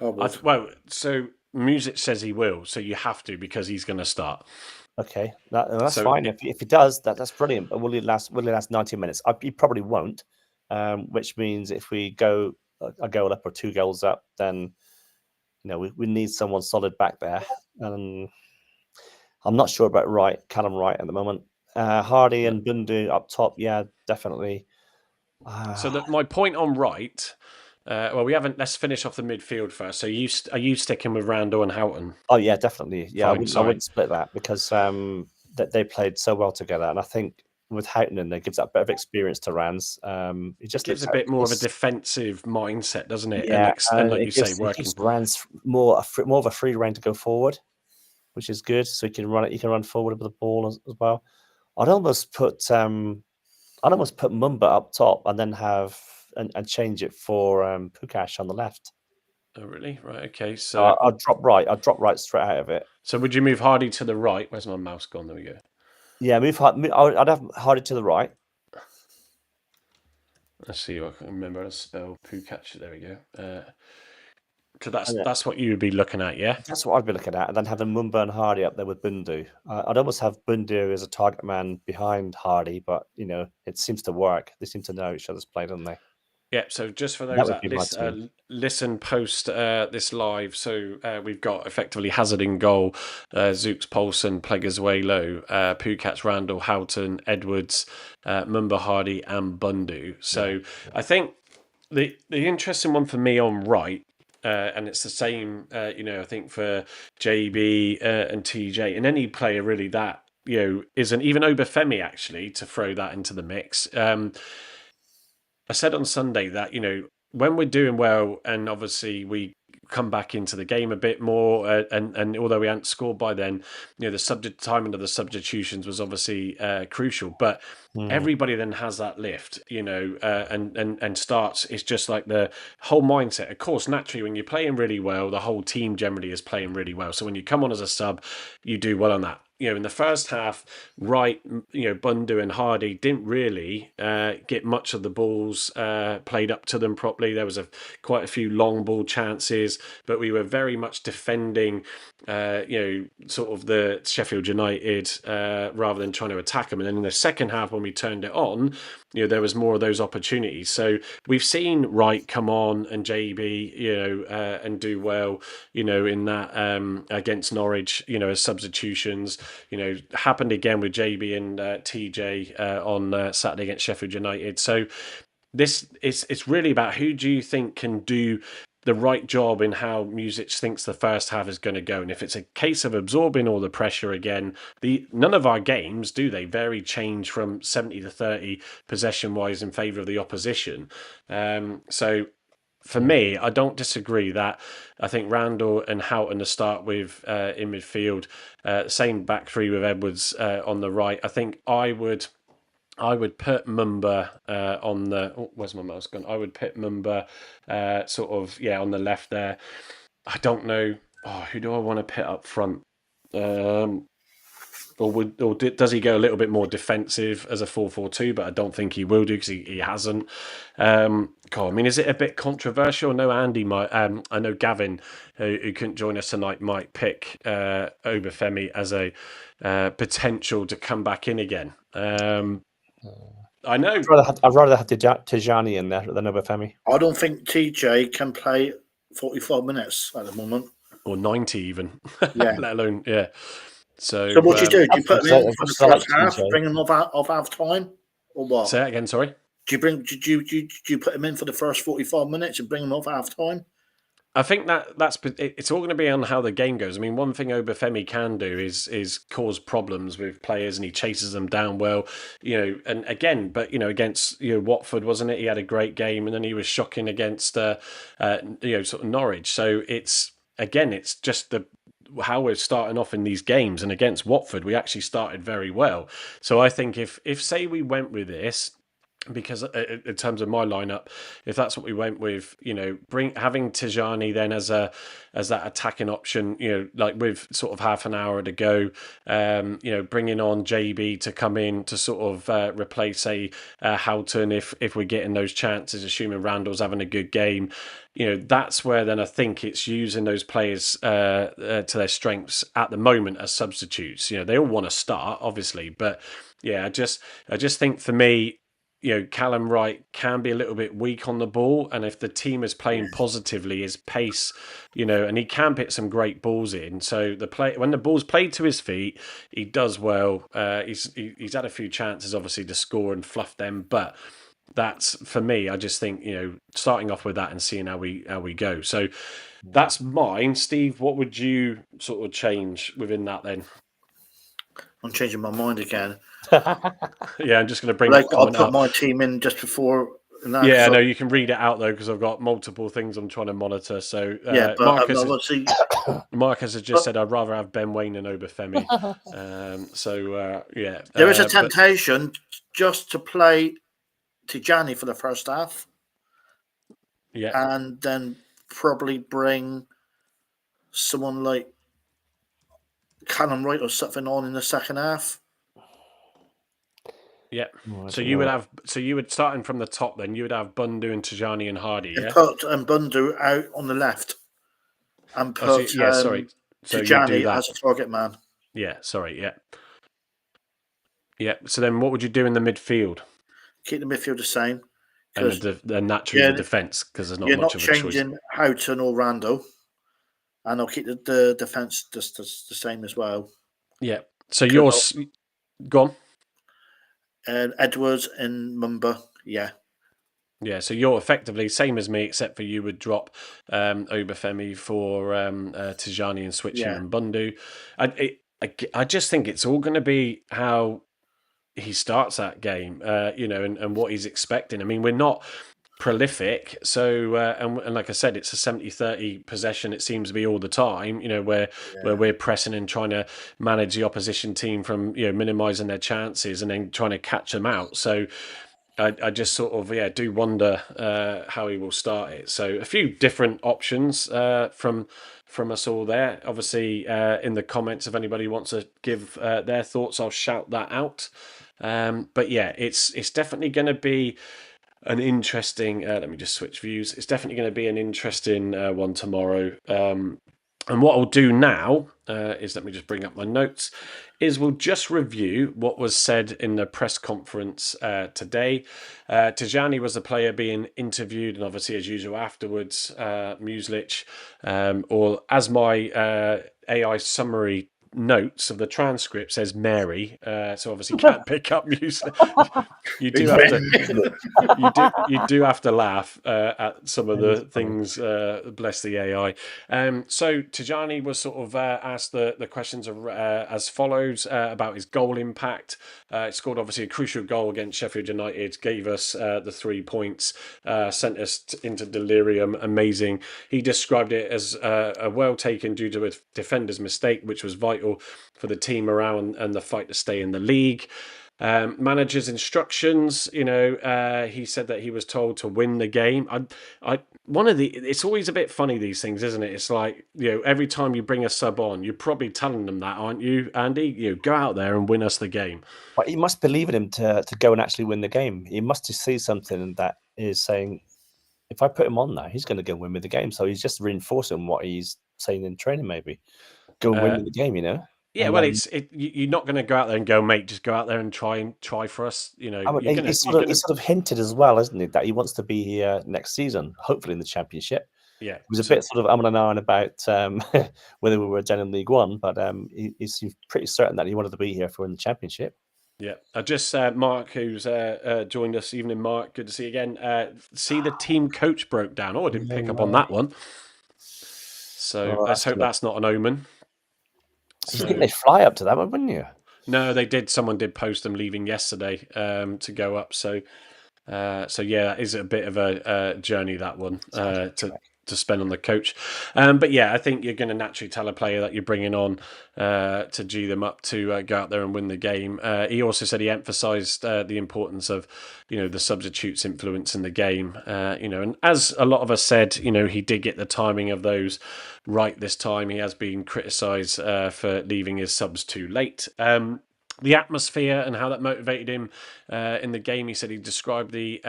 Well, so music says he will, so you have to because he's going to start. Okay, that's So fine. If he does, that's brilliant. But will he last 90 minutes? He probably won't. Which means if we go a goal up or 2 goals up, then we need someone solid back there. And I'm not sure about Callum Wright at the moment. Hardy and Bundu up top, yeah, definitely. So my point on right. Well, we haven't. Let's finish off the midfield first. So are you sticking with Randall and Houghton? Oh yeah, definitely. Yeah, Fine, I wouldn't split that because that they played so well together, and I think with Houghton in there gives that bit of experience to Rans. It just gives looks a bit more of a defensive mindset, doesn't it? yeah, and like it you say, gives working Rans more of a free rein to go forward, which is good. So he can run it. He can run forward with the ball as well. I'd almost put Mumba up top and then have and change it for Pukash on the left. Oh, really? Right. Okay. So I'd drop right. I'd drop right straight out of it. So would you move Hardy to the right? Where's my mouse gone? There we go. Yeah, I'd have Hardy to the right. Let's see if I can remember how to spell Pukach. There we go. So that's what you would be looking at, yeah? That's what I'd be looking at, and then having Mumba and Hardy up there with Bundu. I'd almost have Bundu as a target man behind Hardy, but it seems to work. They seem to know each other's play, don't they? Yeah, so just for That those would that be my listen post this live, so we've got effectively Hazard in goal, Zooks, Paulson, Plegasvelo, Pukac, Randall, Houghton, Edwards, Mumba, Hardy, and Bundu. So I think the interesting one for me on right, and it's the same, I think for JB and TJ, and any player really that, isn't even Obafemi actually, to throw that into the mix. I said on Sunday that, when we're doing well and obviously we come back into the game a bit more, and although we hadn't scored by then, the timing of the substitutions was obviously crucial. But everybody then has that lift, and starts. It's just like the whole mindset. Of course, naturally, when you're playing really well, the whole team generally is playing really well. So when you come on as a sub, you do well on that. In the first half, Wright, Bundu and Hardy didn't really get much of the balls played up to them properly. There was quite a few long ball chances, but we were very much defending, sort of the Sheffield United rather than trying to attack them. And then in the second half, when we turned it on, there was more of those opportunities. So we've seen Wright come on and JB, and do well, in that against Norwich, as substitutions. Happened again with JB and TJ on Saturday against Sheffield United. So it's really about who do you think can do the right job in how Music thinks the first half is going to go. And if it's a case of absorbing all the pressure again, none of our games, do they, vary change from 70 to 30 possession-wise in favour of the opposition. So for me, I don't disagree that I think Randall and Houghton to start with in midfield, same back three with Edwards on the right. I think I would put Mumba on the. Oh, where's my mouse gone? I would put Mumba sort of on the left there. I don't know. Oh, who do I want to put up front? Or does he go a little bit more defensive as a 4-4-2? But I don't think he will do because he hasn't. I mean, is it a bit controversial? No, Andy might. I know Gavin, who couldn't join us tonight, might pick Obafemi as a potential to come back in again. I know. I'd rather have Tijani in there than Obafemi. I don't think TJ can play 45 minutes at the moment. Or 90 even. Yeah. Let alone, yeah. So what do? Do you put him in for the first half, TJ. bring him off half time? Or what? Say that again, sorry? Do you put him in for the first 45 minutes and bring him off half time? I think it's all going to be on how the game goes. I mean, one thing Obafemi can do is cause problems with players, and he chases them down well, And again, but against Watford, wasn't it? He had a great game, and then he was shocking against sort of Norwich. So it's just how we're starting off in these games, and against Watford, we actually started very well. So I think if say we went with this. Because in terms of my lineup, if that's what we went with, having Tijani then as that attacking option, like with sort of half an hour to go, bringing on JB to come in to sort of replace Houghton if we're getting those chances, assuming Randall's having a good game. That's where then I think it's using those players to their strengths at the moment as substitutes. They all want to start, obviously, but I just think for me. Callum Wright can be a little bit weak on the ball, and if the team is playing positively, his pace, and he can hit some great balls in. So when the ball's played to his feet, he does well. He's had a few chances, obviously, to score and fluff them, but that's for me. I just think starting off with that and seeing how we go. So that's mine, Steve. What would you sort of change within that then? I'm changing my mind again. Yeah, I'm just going to bring that comment I'll put up. my team in just before. Yeah, no, you can read it out though because I've got multiple things I'm trying to monitor. So but Marcus has just said I'd rather have Ben Waine than Obafemi. There is a temptation just to play Tijani for the first half. Yeah, and then probably bring someone like Callum Wright or something on in the second half. Yeah. So you would starting from the top then, you would have Bundu and Tijani and Hardy, and put Bundu out on the left and put So Tijani as a target man. Yeah, sorry, yeah. Yeah. So then what would you do in the midfield? Keep the midfield the same. And naturally the defence, because there's not much of a choice. You're not changing Houghton or Randall. And I'll keep the defence just the same as well. Yeah. So you're gone. And Edwards and Mumba, yeah. Yeah, so you're effectively same as me, except for you would drop Obafemi for Tijani and switch him and Bundu. I just think it's all going to be how he starts that game, and what he's expecting. I mean, we're not prolific, so and like I said, it's a 70-30 possession. It seems to be all the time, where we're pressing and trying to manage the opposition team from minimising their chances and then trying to catch them out. So I just sort of do wonder how he will start it. So a few different options from us all there. Obviously, in the comments, if anybody wants to give their thoughts, I'll shout that out. But yeah, it's definitely going to be an interesting. Let me just switch views. It's definitely going to be an interesting one tomorrow. And what I'll do now is, let me just bring up my notes, is we'll just review what was said in the press conference today. Tijani was the player being interviewed, and obviously, as usual, afterwards, Muslich, or as my AI summary notes of the transcript says Mary, so obviously can't pick up music. You do have to, you do have to laugh at some of the things. Bless the AI. So Tijani was sort of asked the questions as follows about his goal impact. Scored obviously a crucial goal against Sheffield United, gave us the 3 points, sent us into delirium. Amazing. He described it as a well taken due to a defender's mistake, which was vital for the team around and the fight to stay in the league. Manager's instructions, he said that he was told to win the game. It's always a bit funny, these things, isn't it? It's like, every time you bring a sub on, you're probably telling them that, aren't you, Andy? Go out there and win us the game. But he must believe in him to go and actually win the game. He must just see something that is saying, if I put him on now, he's going to go win me the game. So he's just reinforcing what he's saying in training, maybe. Go and win me the game, Yeah, well, you're not going to go out there and go, mate, just go out there and try for us. He's sort of hinted as well, isn't he, that he wants to be here next season, hopefully in the Championship. Yeah, he was a bit sort of umming and ahhing about whether we were down in League One, but he seemed pretty certain that he wanted to be here for in the Championship. Yeah, just Mark, who's joined us. Evening, Mark. Good to see you again. See the team coach broke down. Oh, I didn't pick up on that one. So let's hope that's not an omen. You think they'd fly up to that one, wouldn't you? No, they did. Someone did post them leaving yesterday to go up. So yeah, that is a bit of a journey, that one, to spend on the coach. But yeah, I think you're going to naturally tell a player that you're bringing on to G them up to go out there and win the game. He also said he emphasised the importance of, the substitutes' influence in the game. And as a lot of us said, he did get the timing of those right this time. He has been criticised for leaving his subs too late. The atmosphere and how that motivated him in the game. He said he described the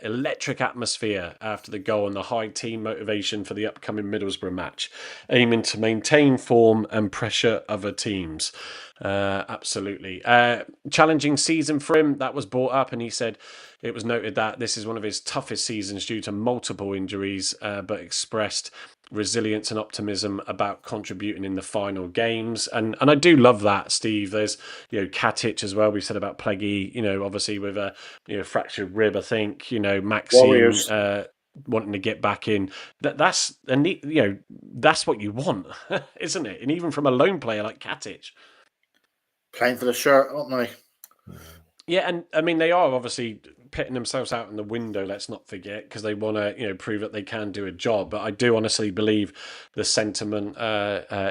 electric atmosphere after the goal and the high team motivation for the upcoming Middlesbrough match, aiming to maintain form and pressure other teams. Absolutely. Challenging season for him, that was brought up, and he said it was noted that this is one of his toughest seasons due to multiple injuries, but expressed resilience and optimism about contributing in the final games. And I do love that, Steve. There's, Katic as well. We said about Pleggy, obviously with a fractured rib, I think, Maxime wanting to get back in. That's a neat, that's what you want, isn't it? And even from a lone player like Katic. Playing for the shirt, aren't they? Yeah, and I mean, they are obviously pitting themselves out in the window, let's not forget, because they want to, prove that they can do a job. But I do honestly believe the sentiment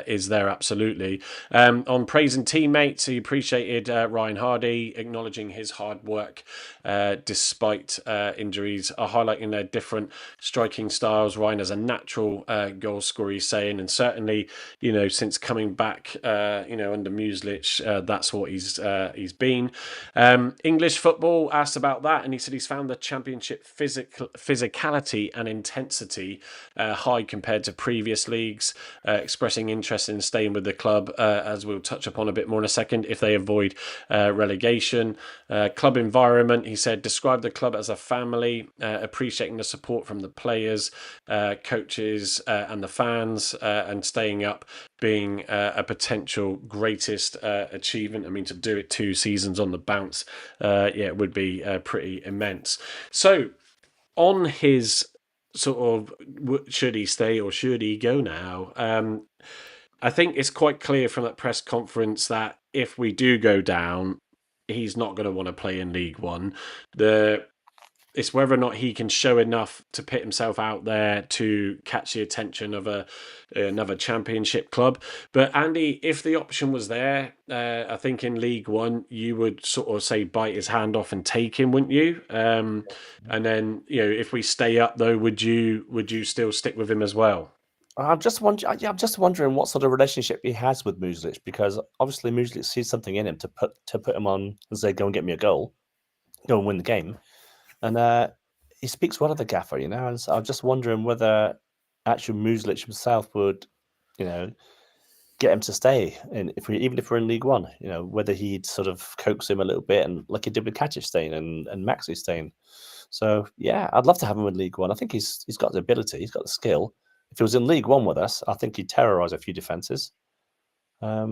is there, absolutely. On praising teammates, he appreciated Ryan Hardy, acknowledging his hard work despite injuries, highlighting their different striking styles. Ryan is a natural goal scorer, he's saying, and certainly, since coming back, under Muslich, that's what he's been. English football, asked about that, and he said he's found the Championship physicality and intensity high compared to previous leagues, expressing interest in staying with the club, as we'll touch upon a bit more in a second, if they avoid relegation. Club environment, he said, describe the club as a family, appreciating the support from the players, coaches and the fans, and staying up being a potential greatest achievement. I mean, to do it 2 seasons on the bounce, it would be pretty immense. So on his sort of should he stay or should he go now, I think it's quite clear from that press conference that if we do go down, he's not going to want to play in League One. It's whether or not he can show enough to put himself out there to catch the attention of another Championship club. But Andy, if the option was there, I think in League One, you would sort of say bite his hand off and take him, wouldn't you? And then, if we stay up though, would you still stick with him as well? I'm just wondering what sort of relationship he has with Muslich, because obviously Muslich sees something in him to put him on and say, go and get me a goal, go and win the game. And he speaks well of the gaffer, and so I'm just wondering whether actually Muslich himself would, get him to stay. And even if we're in League One, whether he'd sort of coax him a little bit, and like he did with Katic staying and Maxi staying. So yeah, I'd love to have him in League One. I think he's got the ability, he's got the skill. If he was in League One with us, I think he'd terrorise a few defences.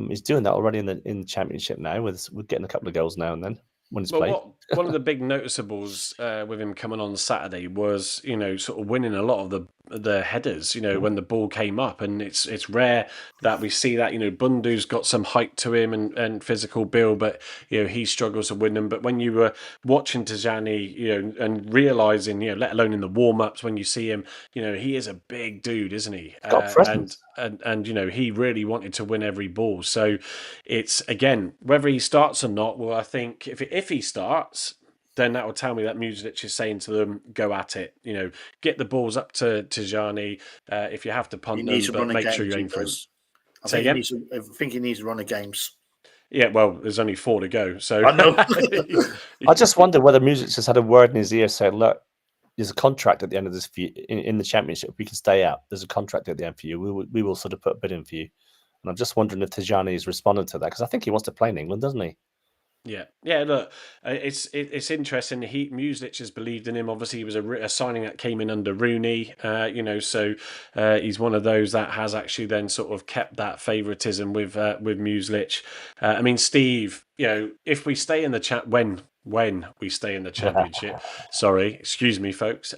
He's doing that already in the Championship now. We're getting a couple of goals now and then when he's played. One of the big noticeables with him coming on Saturday was, sort of winning a lot of the headers, when the ball came up, and it's rare that we see that. Bundu's got some height to him and physical build, but he struggles to win them. But when you were watching Tijani, and realizing, let alone in the warm ups when you see him, he is a big dude, isn't he? Got presence. And he really wanted to win every ball. So it's, again, whether he starts or not. Well, I think if he starts, then that will tell me that Muzic is saying to them, go at it. Get the balls up to Tijani. If you have to He punt needs them, to but run a make game. sure you He aim for him. does. I Say think again? I think he needs to run a games. Yeah, well, there's only 4 to go. So I know. I just wonder whether Muzic just had a word in his ear saying, look, there's a contract at the end of this for you, in the Championship. If we can stay out, there's a contract at the end for you. We will sort of put a bid in for you. And I'm just wondering if Tijani is responding to that, because I think he wants to play in England, doesn't he? Yeah. Look, it's interesting. Muzic has believed in him. Obviously, he was a signing that came in under Rooney. So he's one of those that has actually then sort of kept that favouritism with Muzic. I mean, Steve, if we stay in the chat when we stay in the Championship, sorry, excuse me, folks.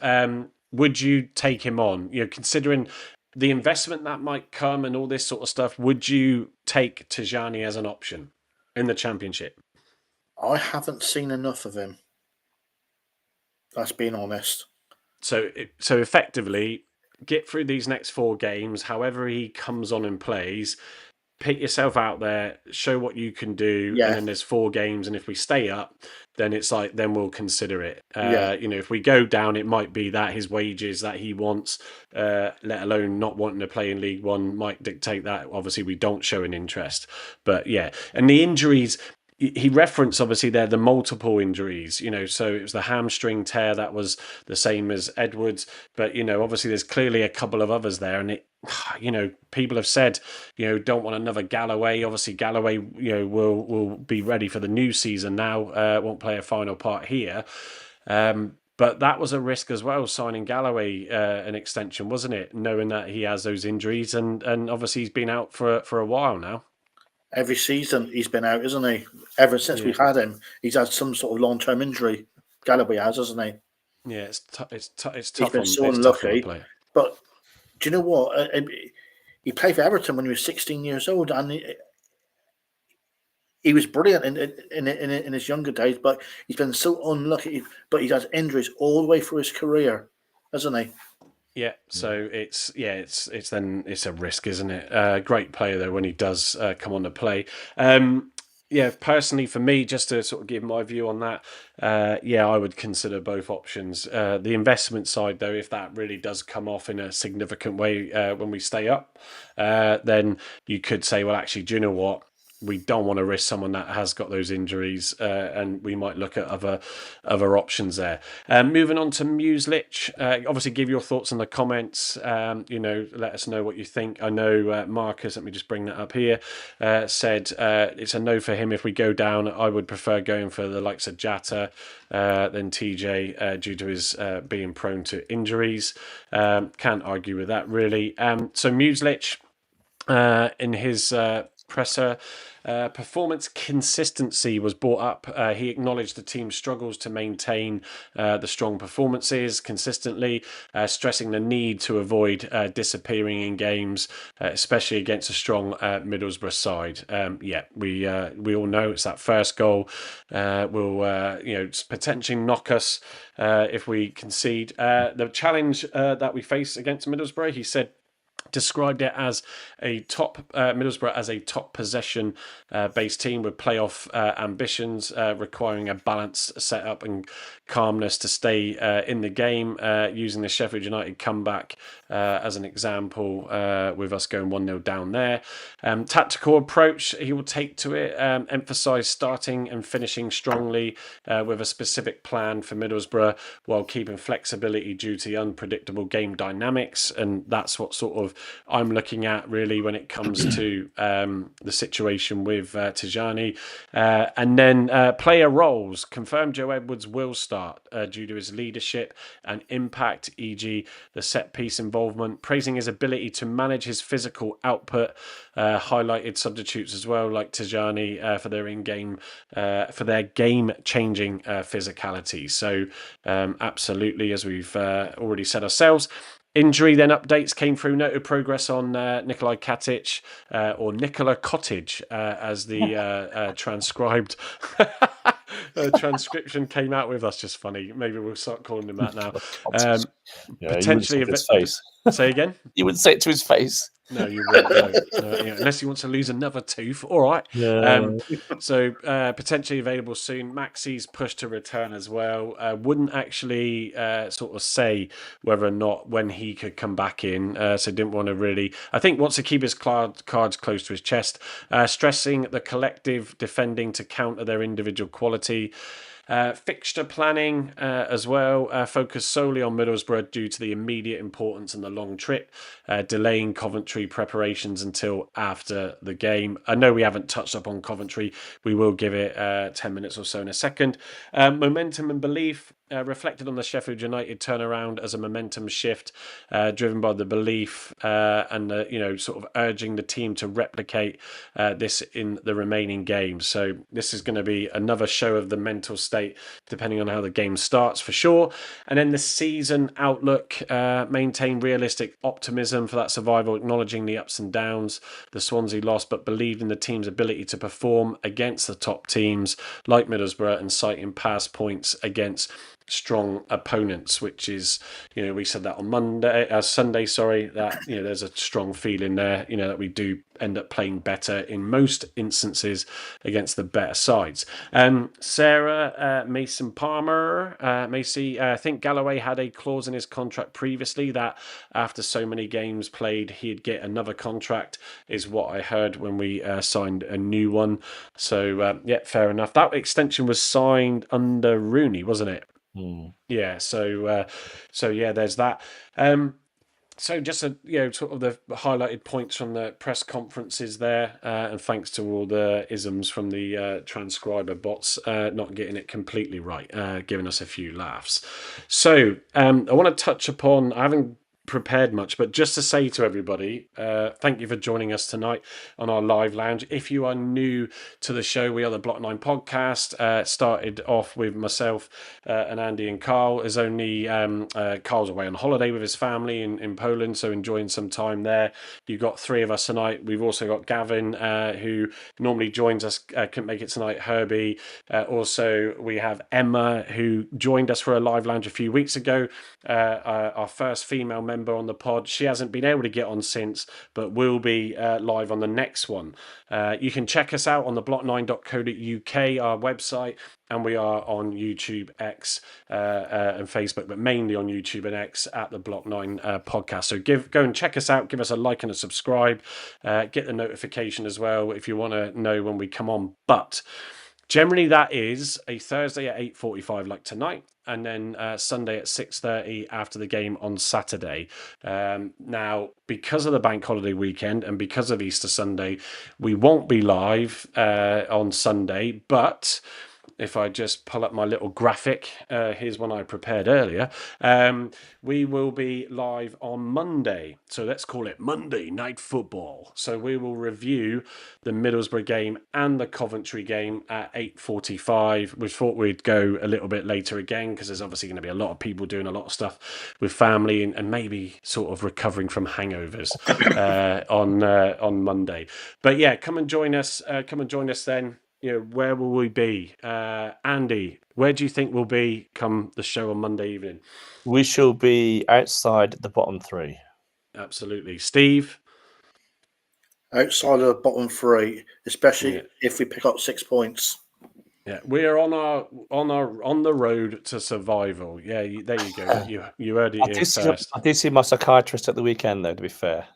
Would you take him on? Considering the investment that might come and all this sort of stuff, would you take Tijani as an option in the Championship? I haven't seen enough of him. That's being honest. So effectively, get through these next 4 games. However he comes on and plays, pick yourself out there, show what you can do, Yeah. and then there's 4 games. And if we stay up, then it's like then we'll consider it. Yeah. If we go down, it might be that his wages that he wants, let alone not wanting to play in League One, might dictate that. Obviously, we don't show an interest. But yeah, and the injuries. He referenced obviously there the multiple injuries, so it was the hamstring tear that was the same as Edwards, but obviously there's clearly a couple of others there, and it, people have said, don't want another Galloway. Obviously Galloway, will be ready for the new season now, won't play a final part here. But that was a risk as well, signing Galloway an extension, wasn't it? Knowing that he has those injuries, and obviously he's been out for a while now. Every season he's been out, isn't he? Ever since we had him, he's had some sort of long-term injury. Galloway has, hasn't he? Yeah, it's tough. He's been so unlucky. But do you know what? He played for Everton when he was 16 years old, and he was brilliant in his younger days. But he's been so unlucky. But he's had injuries all the way through his career, hasn't he? Yeah, so it's a risk, isn't it? Great player though when he does come on to play. Personally for me, just to sort of give my view on that, I would consider both options. The investment side though, if that really does come off in a significant way when we stay up, then you could say, well, actually, do you know what? We don't want to risk someone that has got those injuries, and we might look at other options there. Moving on to Muzic, obviously give your thoughts in the comments. Let us know what you think. I know Marcus, let me just bring that up here, said it's a no for him if we go down. I would prefer going for the likes of Jata than TJ due to his being prone to injuries. Can't argue with that really. So Muzic, in his presser, performance consistency was brought up. He acknowledged the team's struggles to maintain the strong performances consistently, stressing the need to avoid disappearing in games, especially against a strong Middlesbrough side. We all know it's that first goal will potentially knock us if we concede. The challenge that we face against Middlesbrough, he said, described it as a top Middlesbrough as a top possession based team with playoff ambitions, requiring a balanced setup and calmness to stay in the game, using the Sheffield United comeback as an example, with us going 1-0 down there. Tactical approach he will take to it, emphasise starting and finishing strongly with a specific plan for Middlesbrough while keeping flexibility due to the unpredictable game dynamics, and that's what sort of I'm looking at really when it comes to the situation with Tijani. And then player roles. Confirmed Joe Edwards will start due to his leadership and impact, e.g. the set piece involvement, praising his ability to manage his physical output, highlighted substitutes as well, like Tijani, for their in-game, for their game-changing physicality. So absolutely, as we've already said ourselves. Injury then updates came through. Noted progress on Nikolai Katic, or Nicola Cottage, as the transcribed transcription came out with. That's just funny. Maybe we'll start calling him that now. Potentially, you wouldn't say it to his face. Say again. You wouldn't say it to his face. No, you wouldn't. No. Unless he wants to lose another tooth. All right. Yeah. So potentially available soon. Maxi's push to return as well. Wouldn't actually sort of say whether or not when he could come back in. So didn't want to really. I think wants to keep his cards close to his chest. Stressing the collective defending to counter their individual quality. Fixture planning as well, focused solely on Middlesbrough due to the immediate importance and the long trip, delaying Coventry preparations until after the game. I know we haven't touched up on Coventry. We will give it 10 minutes or so in a second. Momentum and belief. Reflected on the Sheffield United turnaround as a momentum shift, driven by the belief and the, sort of urging the team to replicate this in the remaining games. So this is going to be another show of the mental state, depending on how the game starts for sure. And then the season outlook, maintain realistic optimism for that survival, acknowledging the ups and downs, the Swansea loss, but believe in the team's ability to perform against the top teams like Middlesbrough and citing past points against strong opponents, which is, we said that on Sunday, that, there's a strong feeling there, that we do end up playing better in most instances against the better sides. Sarah Mason Palmer, Macy, I think Galloway had a clause in his contract previously that after so many games played, he'd get another contract, is what I heard when we signed a new one. So, fair enough. That extension was signed under Rooney, wasn't it? Yeah, so there's that. So just sort of the highlighted points from the press conferences there, and thanks to all the isms from the transcriber bots not getting it completely right, giving us a few laughs. So I want to touch upon, I haven't prepared much, but just to say to everybody, thank you for joining us tonight on our live lounge. If you are new to the show, we are the Block 9 podcast. Started off with myself and Andy and Carl. Is only Carl's away on holiday with his family in Poland, so enjoying some time there. You've got three of us tonight. We've also got Gavin, who normally joins us, couldn't make it tonight, Herbie. Also, we have Emma, who joined us for a live lounge a few weeks ago, our first female member on the pod. She hasn't been able to get on since, but will be live on the next one. You can check us out on the block9.co.uk, our website, and we are on YouTube, X, and Facebook, but mainly on YouTube and X at the Block 9 podcast. So go and check us out, give us a like and a subscribe, get the notification as well if you want to know when we come on. But generally that is a Thursday at 8:45 like tonight, and then Sunday at 6:30 after the game on Saturday. Now, because of the bank holiday weekend and because of Easter Sunday, we won't be live on Sunday, but if I just pull up my little graphic, here's one I prepared earlier. We will be live on Monday. So let's call it Monday Night Football. So we will review the Middlesbrough game and the Coventry game at 8:45. We thought we'd go a little bit later again because there's obviously going to be a lot of people doing a lot of stuff with family and maybe sort of recovering from hangovers on Monday. But yeah, come and join us. Come and join us then. Where will we be? Andy, where do you think we'll be come the show on Monday evening? We shall be outside the bottom three. Absolutely. Steve? Outside of the bottom three, especially if we pick up 6 points. Yeah, we are on the road to survival. Yeah, there you go. You heard it here first. I did see my psychiatrist at the weekend, though, to be fair.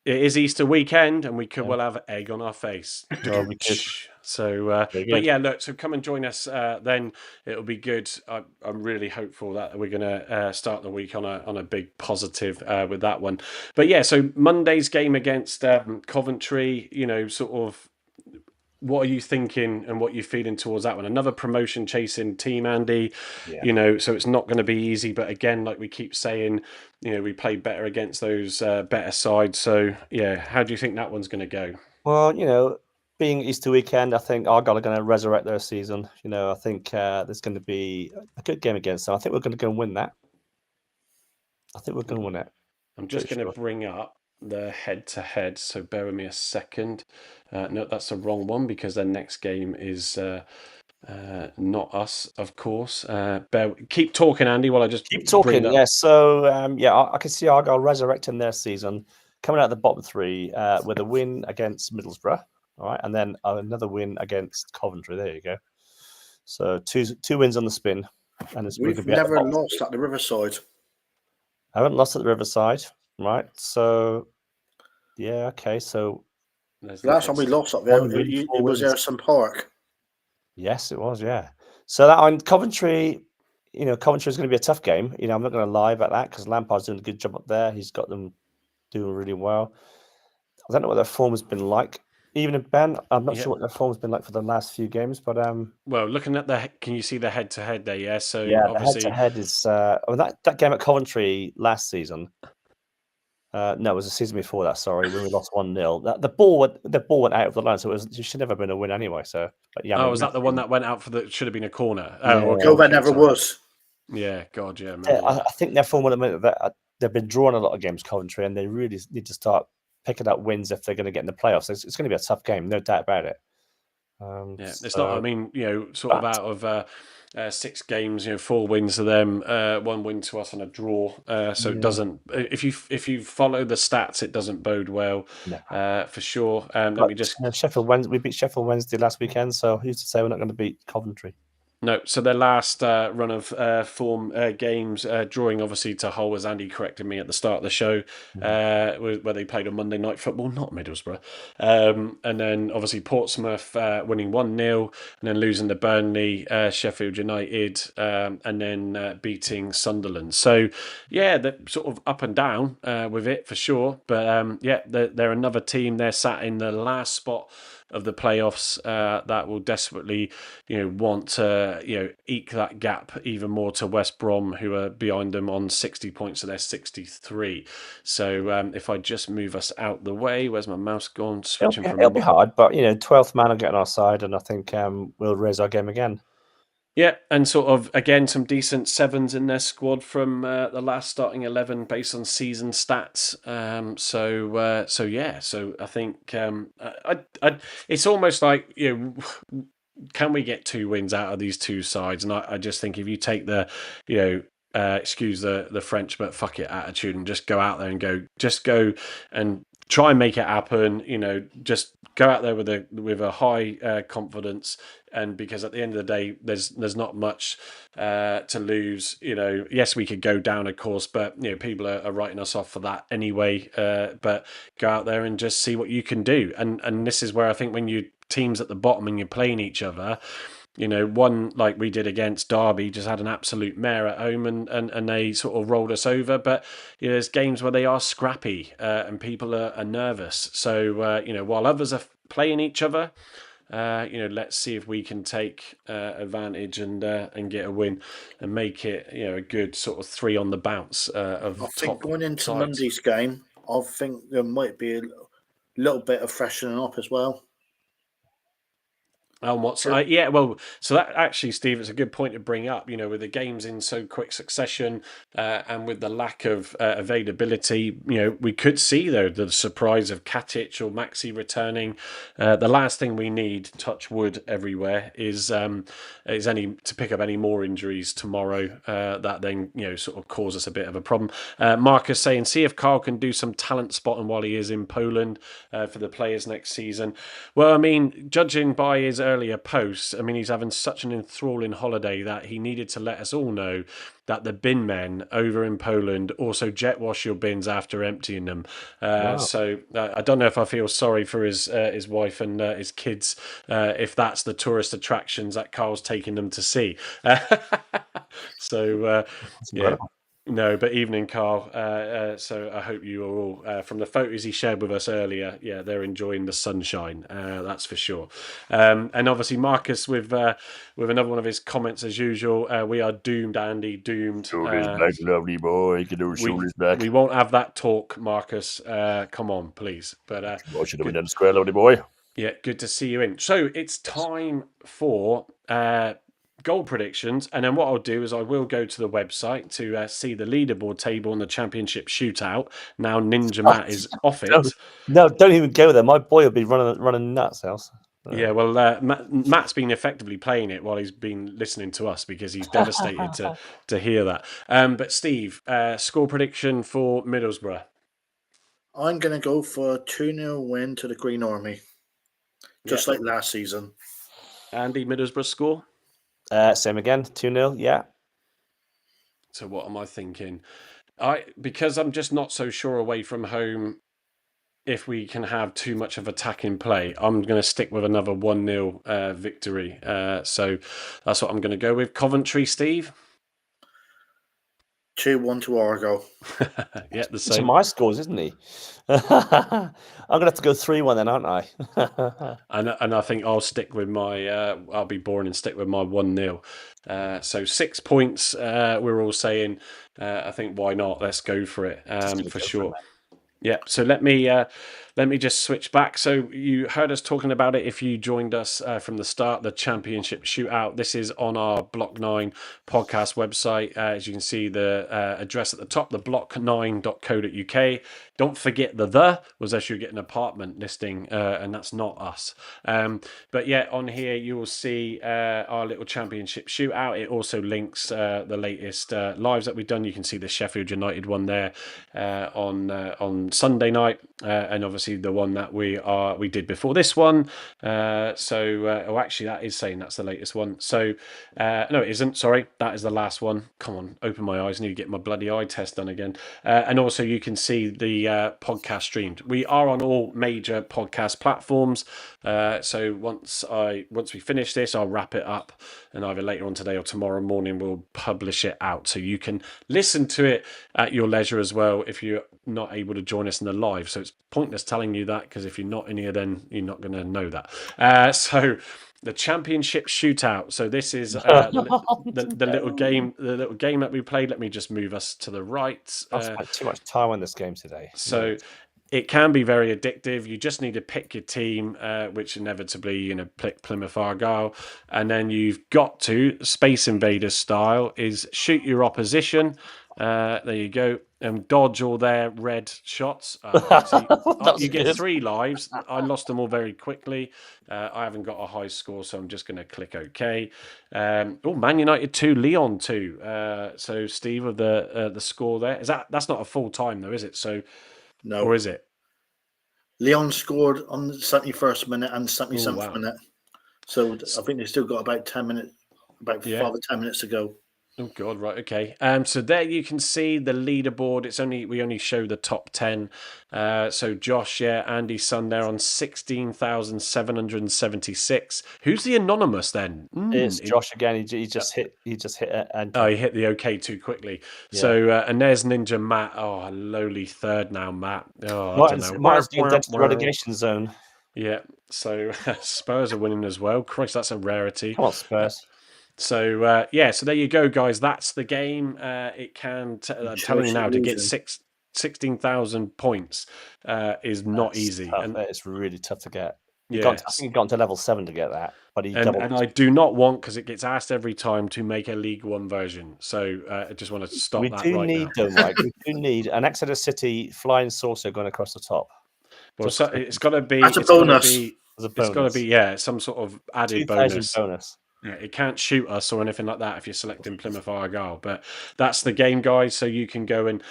It is Easter weekend, and we could well have egg on our face. Well, we could. So, Very but good. yeah, look. So come and join us. Then it'll be good. I'm really hopeful that we're going to start the week on a big positive with that one. But yeah, so Monday's game against Coventry. Sort of. What are you thinking and what you're feeling towards that one? Another promotion chasing team, Andy. Yeah. So it's not going to be easy. But again, like we keep saying, we played better against those better sides. So yeah, how do you think that one's going to go? Well, being Easter weekend, I think Argyle are going to resurrect their season. I think there's going to be a good game against them. I think we're going to go and win that. I think we're going to win it. I'm just Pretty going to sure. bring up the head-to-head. So bear with me a second. No, that's the wrong one because their next game is not us, of course. Keep talking, Andy, while I just Keep bring talking. that. Yeah. So I can see Argyle resurrecting their season, coming out of the bottom three with a win against Middlesbrough. All right, and then another win against Coventry. There you go. So two wins on the spin, and we're going to We've be at the never bottom lost three. at the Riverside. I haven't lost at the Riverside, right? So yeah, okay. So There's The last time we next. lost up there, one win, four it was wins. Erison Park. Yes, it was. Yeah. So that on Coventry, Coventry is going to be a tough game. I'm not going to lie about that because Lampard's doing a good job up there. He's got them doing really well. I don't know what their form has been like. Even in Ben, I'm not Yeah. sure what their form has been like for the last few games, but Well, looking at can you see the head-to-head there? Yeah. So yeah, the obviously, head-to-head is that game at Coventry last season. No, it was the season before that. Sorry, when we lost 1-0. The ball went out of the line, so it should never have been a win anyway. So, but yeah, I mean, was that the one that went out should have been a corner? Yeah. Or No, goal that kick, never sorry. was. Yeah, God, yeah, I, remember that. I think their form at the minute that they've been drawing a lot of games, Coventry, and they really need to start picking up wins if they're going to get in the playoffs. It's going to be a tough game, no doubt about it. Yeah, it's not. I mean, sort of but- out of 6 games, 4 wins to them, 1 win to us, and a draw. So it doesn't. If you follow the stats, it doesn't bode well No. for sure. Let me just. Sheffield Wednesday. We beat Sheffield Wednesday last weekend, so who's to say we're not going to beat Coventry? No, so their last run of form games, drawing obviously to Hull, as Andy corrected me at the start of the show, where they played on Monday Night Football, not Middlesbrough. And then obviously Portsmouth winning 1-0, and then losing to Burnley, Sheffield United, and then beating Sunderland. So, yeah, they're sort of up and down with it for sure. But yeah, they're another team. They're sat in the last spot of the playoffs that will desperately, want to, eke that gap even more to West Brom, who are behind them on 60 points, so they're 63. So if I just move us out the way, where's my mouse gone? Switching It'll be from. hard, but 12th man will get on our side, and I think we'll raise our game again. Yeah, and sort of again some decent sevens in their squad from the last starting 11 based on season stats. So yeah, so I think it's almost like can we get 2 wins out of these two sides? And I just think if you take the excuse the French, but fuck it attitude and just go out there and go and try and make it happen. Just go out there with a high confidence. And because at the end of the day, there's not much to lose. Yes, we could go down, of course, but people are writing us off for that anyway. But go out there and just see what you can do. And this is where I think when you teams at the bottom and you're playing each other, one like we did against Derby just had an absolute mare at home and they sort of rolled us over. But there's games where they are scrappy and people are nervous. So while others are playing each other. Let's see if we can take advantage and get a win and make it a good sort of 3 on the bounce of I top think going into sides. Monday's game, I think there might be a little bit of freshening up as well. And so that actually, Steve, it's a good point to bring up. With the games in so quick succession and with the lack of availability, we could see though the surprise of Katic or Maxi returning. The last thing we need, touch wood everywhere, is any to pick up any more injuries tomorrow that then sort of cause us a bit of a problem. Marcus saying, see if Carl can do some talent spotting while he is in Poland for the players next season. Well, I mean, judging by his earlier posts, I mean, he's having such an enthralling holiday that he needed to let us all know that the bin men over in Poland also jet wash your bins after emptying them. So I don't know if I feel sorry for his wife and his kids if that's the tourist attractions that Carl's taking them to see. So yeah. No, but evening, Carl. So I hope you are all, from the photos he shared with us earlier, yeah, they're enjoying the sunshine. That's for sure. And obviously, Marcus with another one of his comments as usual. We are doomed, Andy. Doomed. Shoulders back, lovely boy. Get those shoulders back. We won't have that talk, Marcus. Come on, please. But I should have been in the square, lovely boy. Yeah, good to see you in. So it's time for goal predictions, and then what I'll do is I will go to the website to see the leaderboard table and the championship shootout. Now Ninja Matt is off it. No, don't even go there. My boy will be running nuts, house. Yeah, well, Matt's been effectively playing it while he's been listening to us because he's devastated to hear that. But Steve, score prediction for Middlesbrough. I'm going to go for a 2-0 win to the Green Army, just like last season. Andy, Middlesbrough score? Same again, 2-0, yeah. So what am I thinking? Because I'm just not so sure away from home if we can have too much of attacking play, I'm going to stick with another 1-0 victory. So that's what I'm going to go with. Coventry, Steve? 2-1 to Argyle. Yeah, the These are same. my scores, isn't he? I'm going to have to go 3-1 then, aren't I? And I think I'll stick with my, I'll be boring and stick with my 1-0. So 6 points, we're all saying, I think why not? Let's go for it, for sure. Yeah, so let me just switch back. So you heard us talking about it if you joined us from the start, the championship shootout. This is on our Block 9 podcast website. As you can see, the address at the top, the block9.co.uk. Don't forget the was as you get an apartment listing, and that's not us. But yeah, on here you will see our little championship shootout. It also links the latest lives that we've done. You can see the Sheffield United one there on Sunday night, and obviously the one that we did before this one. Actually, that is saying that's the latest one. So no, it isn't. Sorry, that is the last one. Come on, open my eyes. I need to get my bloody eye test done again. And also, you can see the podcast streamed. We are on all major podcast platforms. So once we finish this, I'll wrap it up, and either later on today or tomorrow morning we'll publish it out, so you can listen to it at your leisure as well if you're not able to join us in the live. So it's pointless telling you that, because if you're not in here, then you're not going to know that. So the championship shootout. So this is the little game that we played. Let me just move us to the right. I've spent too much time on this game today. So it can be very addictive. You just need to pick your team, which inevitably, pick Plymouth Argyle. And then you've got to, Space Invaders style, is shoot your opposition. There you go. Dodge all their red shots. You get 3 lives. I lost them all very quickly. I haven't got a high score, so I'm just going to click OK. Man United 2, Leon 2. So Steve, of the score there, that's not a full time though, is it? So no, or is it? Leon scored on the 71st minute and 77th minute. So I think they still got about 10 minutes, 5 or 10 minutes to go. Oh God, right, okay. So there you can see the leaderboard. We only show the top 10. So Josh, Andy's son there on 16,776. Who's the anonymous then? It's Josh again. He just hit it. And he hit the OK too quickly. Yeah. So and there's Ninja Matt. Oh, a lowly third now, Matt. Oh, I don't know. Martin's getting dead to the relegation zone. Yeah. So Spurs are winning as well. Christ, that's a rarity. Come on, Spurs. So so there you go, guys. That's the game. It can telling you now to get 16,000 points is not easy. Tough. And it's really tough to get. I think he got to level 7 to get that, but and I do not want, because it gets asked every time, to make a League One version. So I just want to stop that right now. We do need an Exeter City flying saucer going across the top. Well, it's got to be. That's a bonus. It's got to be some sort of added bonus. Yeah, it can't shoot us or anything like that if you're selecting Plymouth Argyle. But that's the game, guys. So you can go and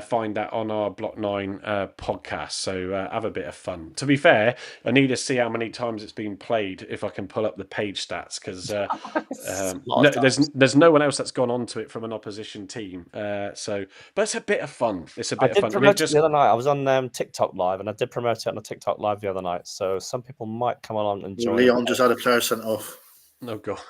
find that on our Block 9 podcast. So have a bit of fun. To be fair, I need to see how many times it's been played if I can pull up the page stats, because there's no one else that's gone onto it from an opposition team. But it's a bit of fun. It's a bit I of did fun. promote it the other night. I was on TikTok Live, and I did promote it on the TikTok Live the other night. So some people might come along and join. Leon just had a player sent off. Oh, God.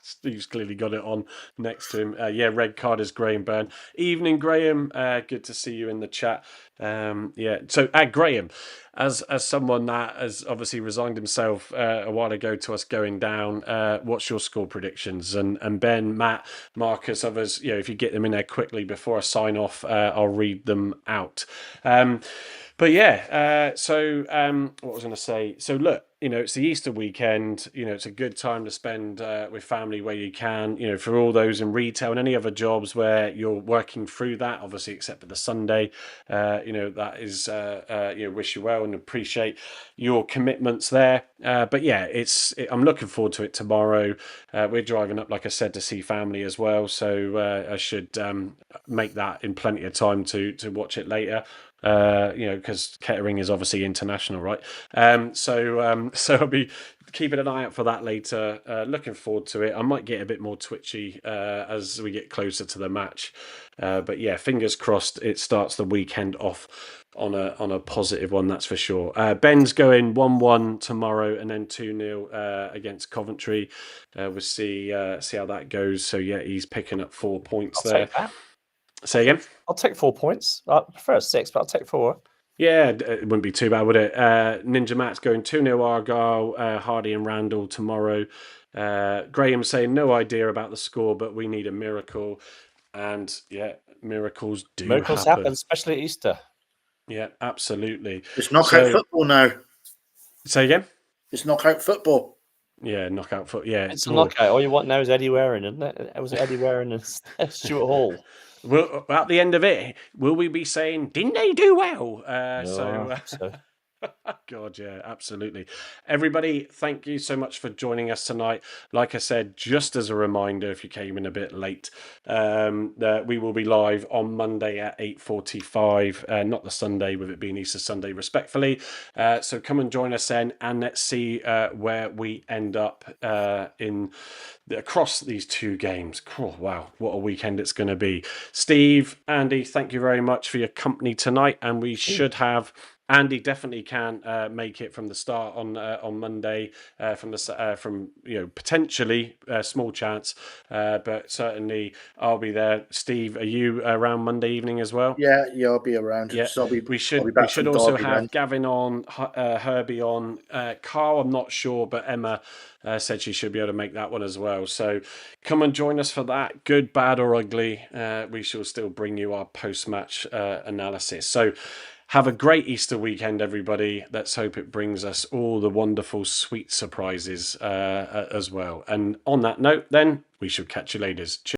Steve's clearly got it on next to him. Red card is Graham Byrne. Evening, Graham. Good to see you in the chat. So Graham, as someone that has obviously resigned himself a while ago to us going down, what's your score predictions? And Ben, Matt, Marcus, others, if you get them in there quickly before I sign off, I'll read them out. What was I going to say? So look, it's the Easter weekend. It's a good time to spend with family where you can. For all those in retail and any other jobs where you're working through that, obviously, except for the Sunday, that is, wish you well and appreciate your commitments there. I'm looking forward to it tomorrow. We're driving up, like I said, to see family as well. So I should make that in plenty of time to watch it later. Because Kettering is obviously international, right? So I'll be keeping an eye out for that later. Looking forward to it. I might get a bit more twitchy as we get closer to the match. Fingers crossed it starts the weekend off on a positive one, that's for sure. Ben's going 1-1 tomorrow and then 2-0 against Coventry. We'll see how that goes. So he's picking up 4 points there. Say again? I'll take 4 points. I prefer 6, but I'll take 4. Yeah, it wouldn't be too bad, would it? Ninja Matt's going 2-0 Argyle, Hardy and Randall tomorrow. Graham's saying no idea about the score, but we need a miracle. And miracles happen, especially at Easter. Yeah, absolutely. It's knockout football now. Say again? It's knockout football. Yeah, knockout football. Yeah, it's a knockout. All you want now is Eddie Waring, isn't it? It was Eddie Waring and Stuart Hall. Well, at the end of it, will we be saying, didn't they do well? So. God, yeah, absolutely. Everybody, thank you so much for joining us tonight. Like I said, just as a reminder, if you came in a bit late, that we will be live on Monday at 8:45, not the Sunday, with it being Easter Sunday, respectfully. So come and join us then, and let's see where we end up across these 2 games. Oh, wow, what a weekend it's going to be. Steve, Andy, thank you very much for your company tonight, and we should have... Andy definitely can make it from the start on Monday. From potentially a small chance, but certainly I'll be there. Steve, are you around Monday evening as well? Yeah, I'll be around. Yeah, so we should also have Gavin on, Herbie on, Carl. I'm not sure, but Emma said she should be able to make that one as well. So come and join us for that. Good, bad, or ugly. We shall still bring you our post-match analysis. So. Have a great Easter weekend, everybody. Let's hope it brings us all the wonderful, sweet surprises as well. And on that note, then, we shall catch you later. Cheers.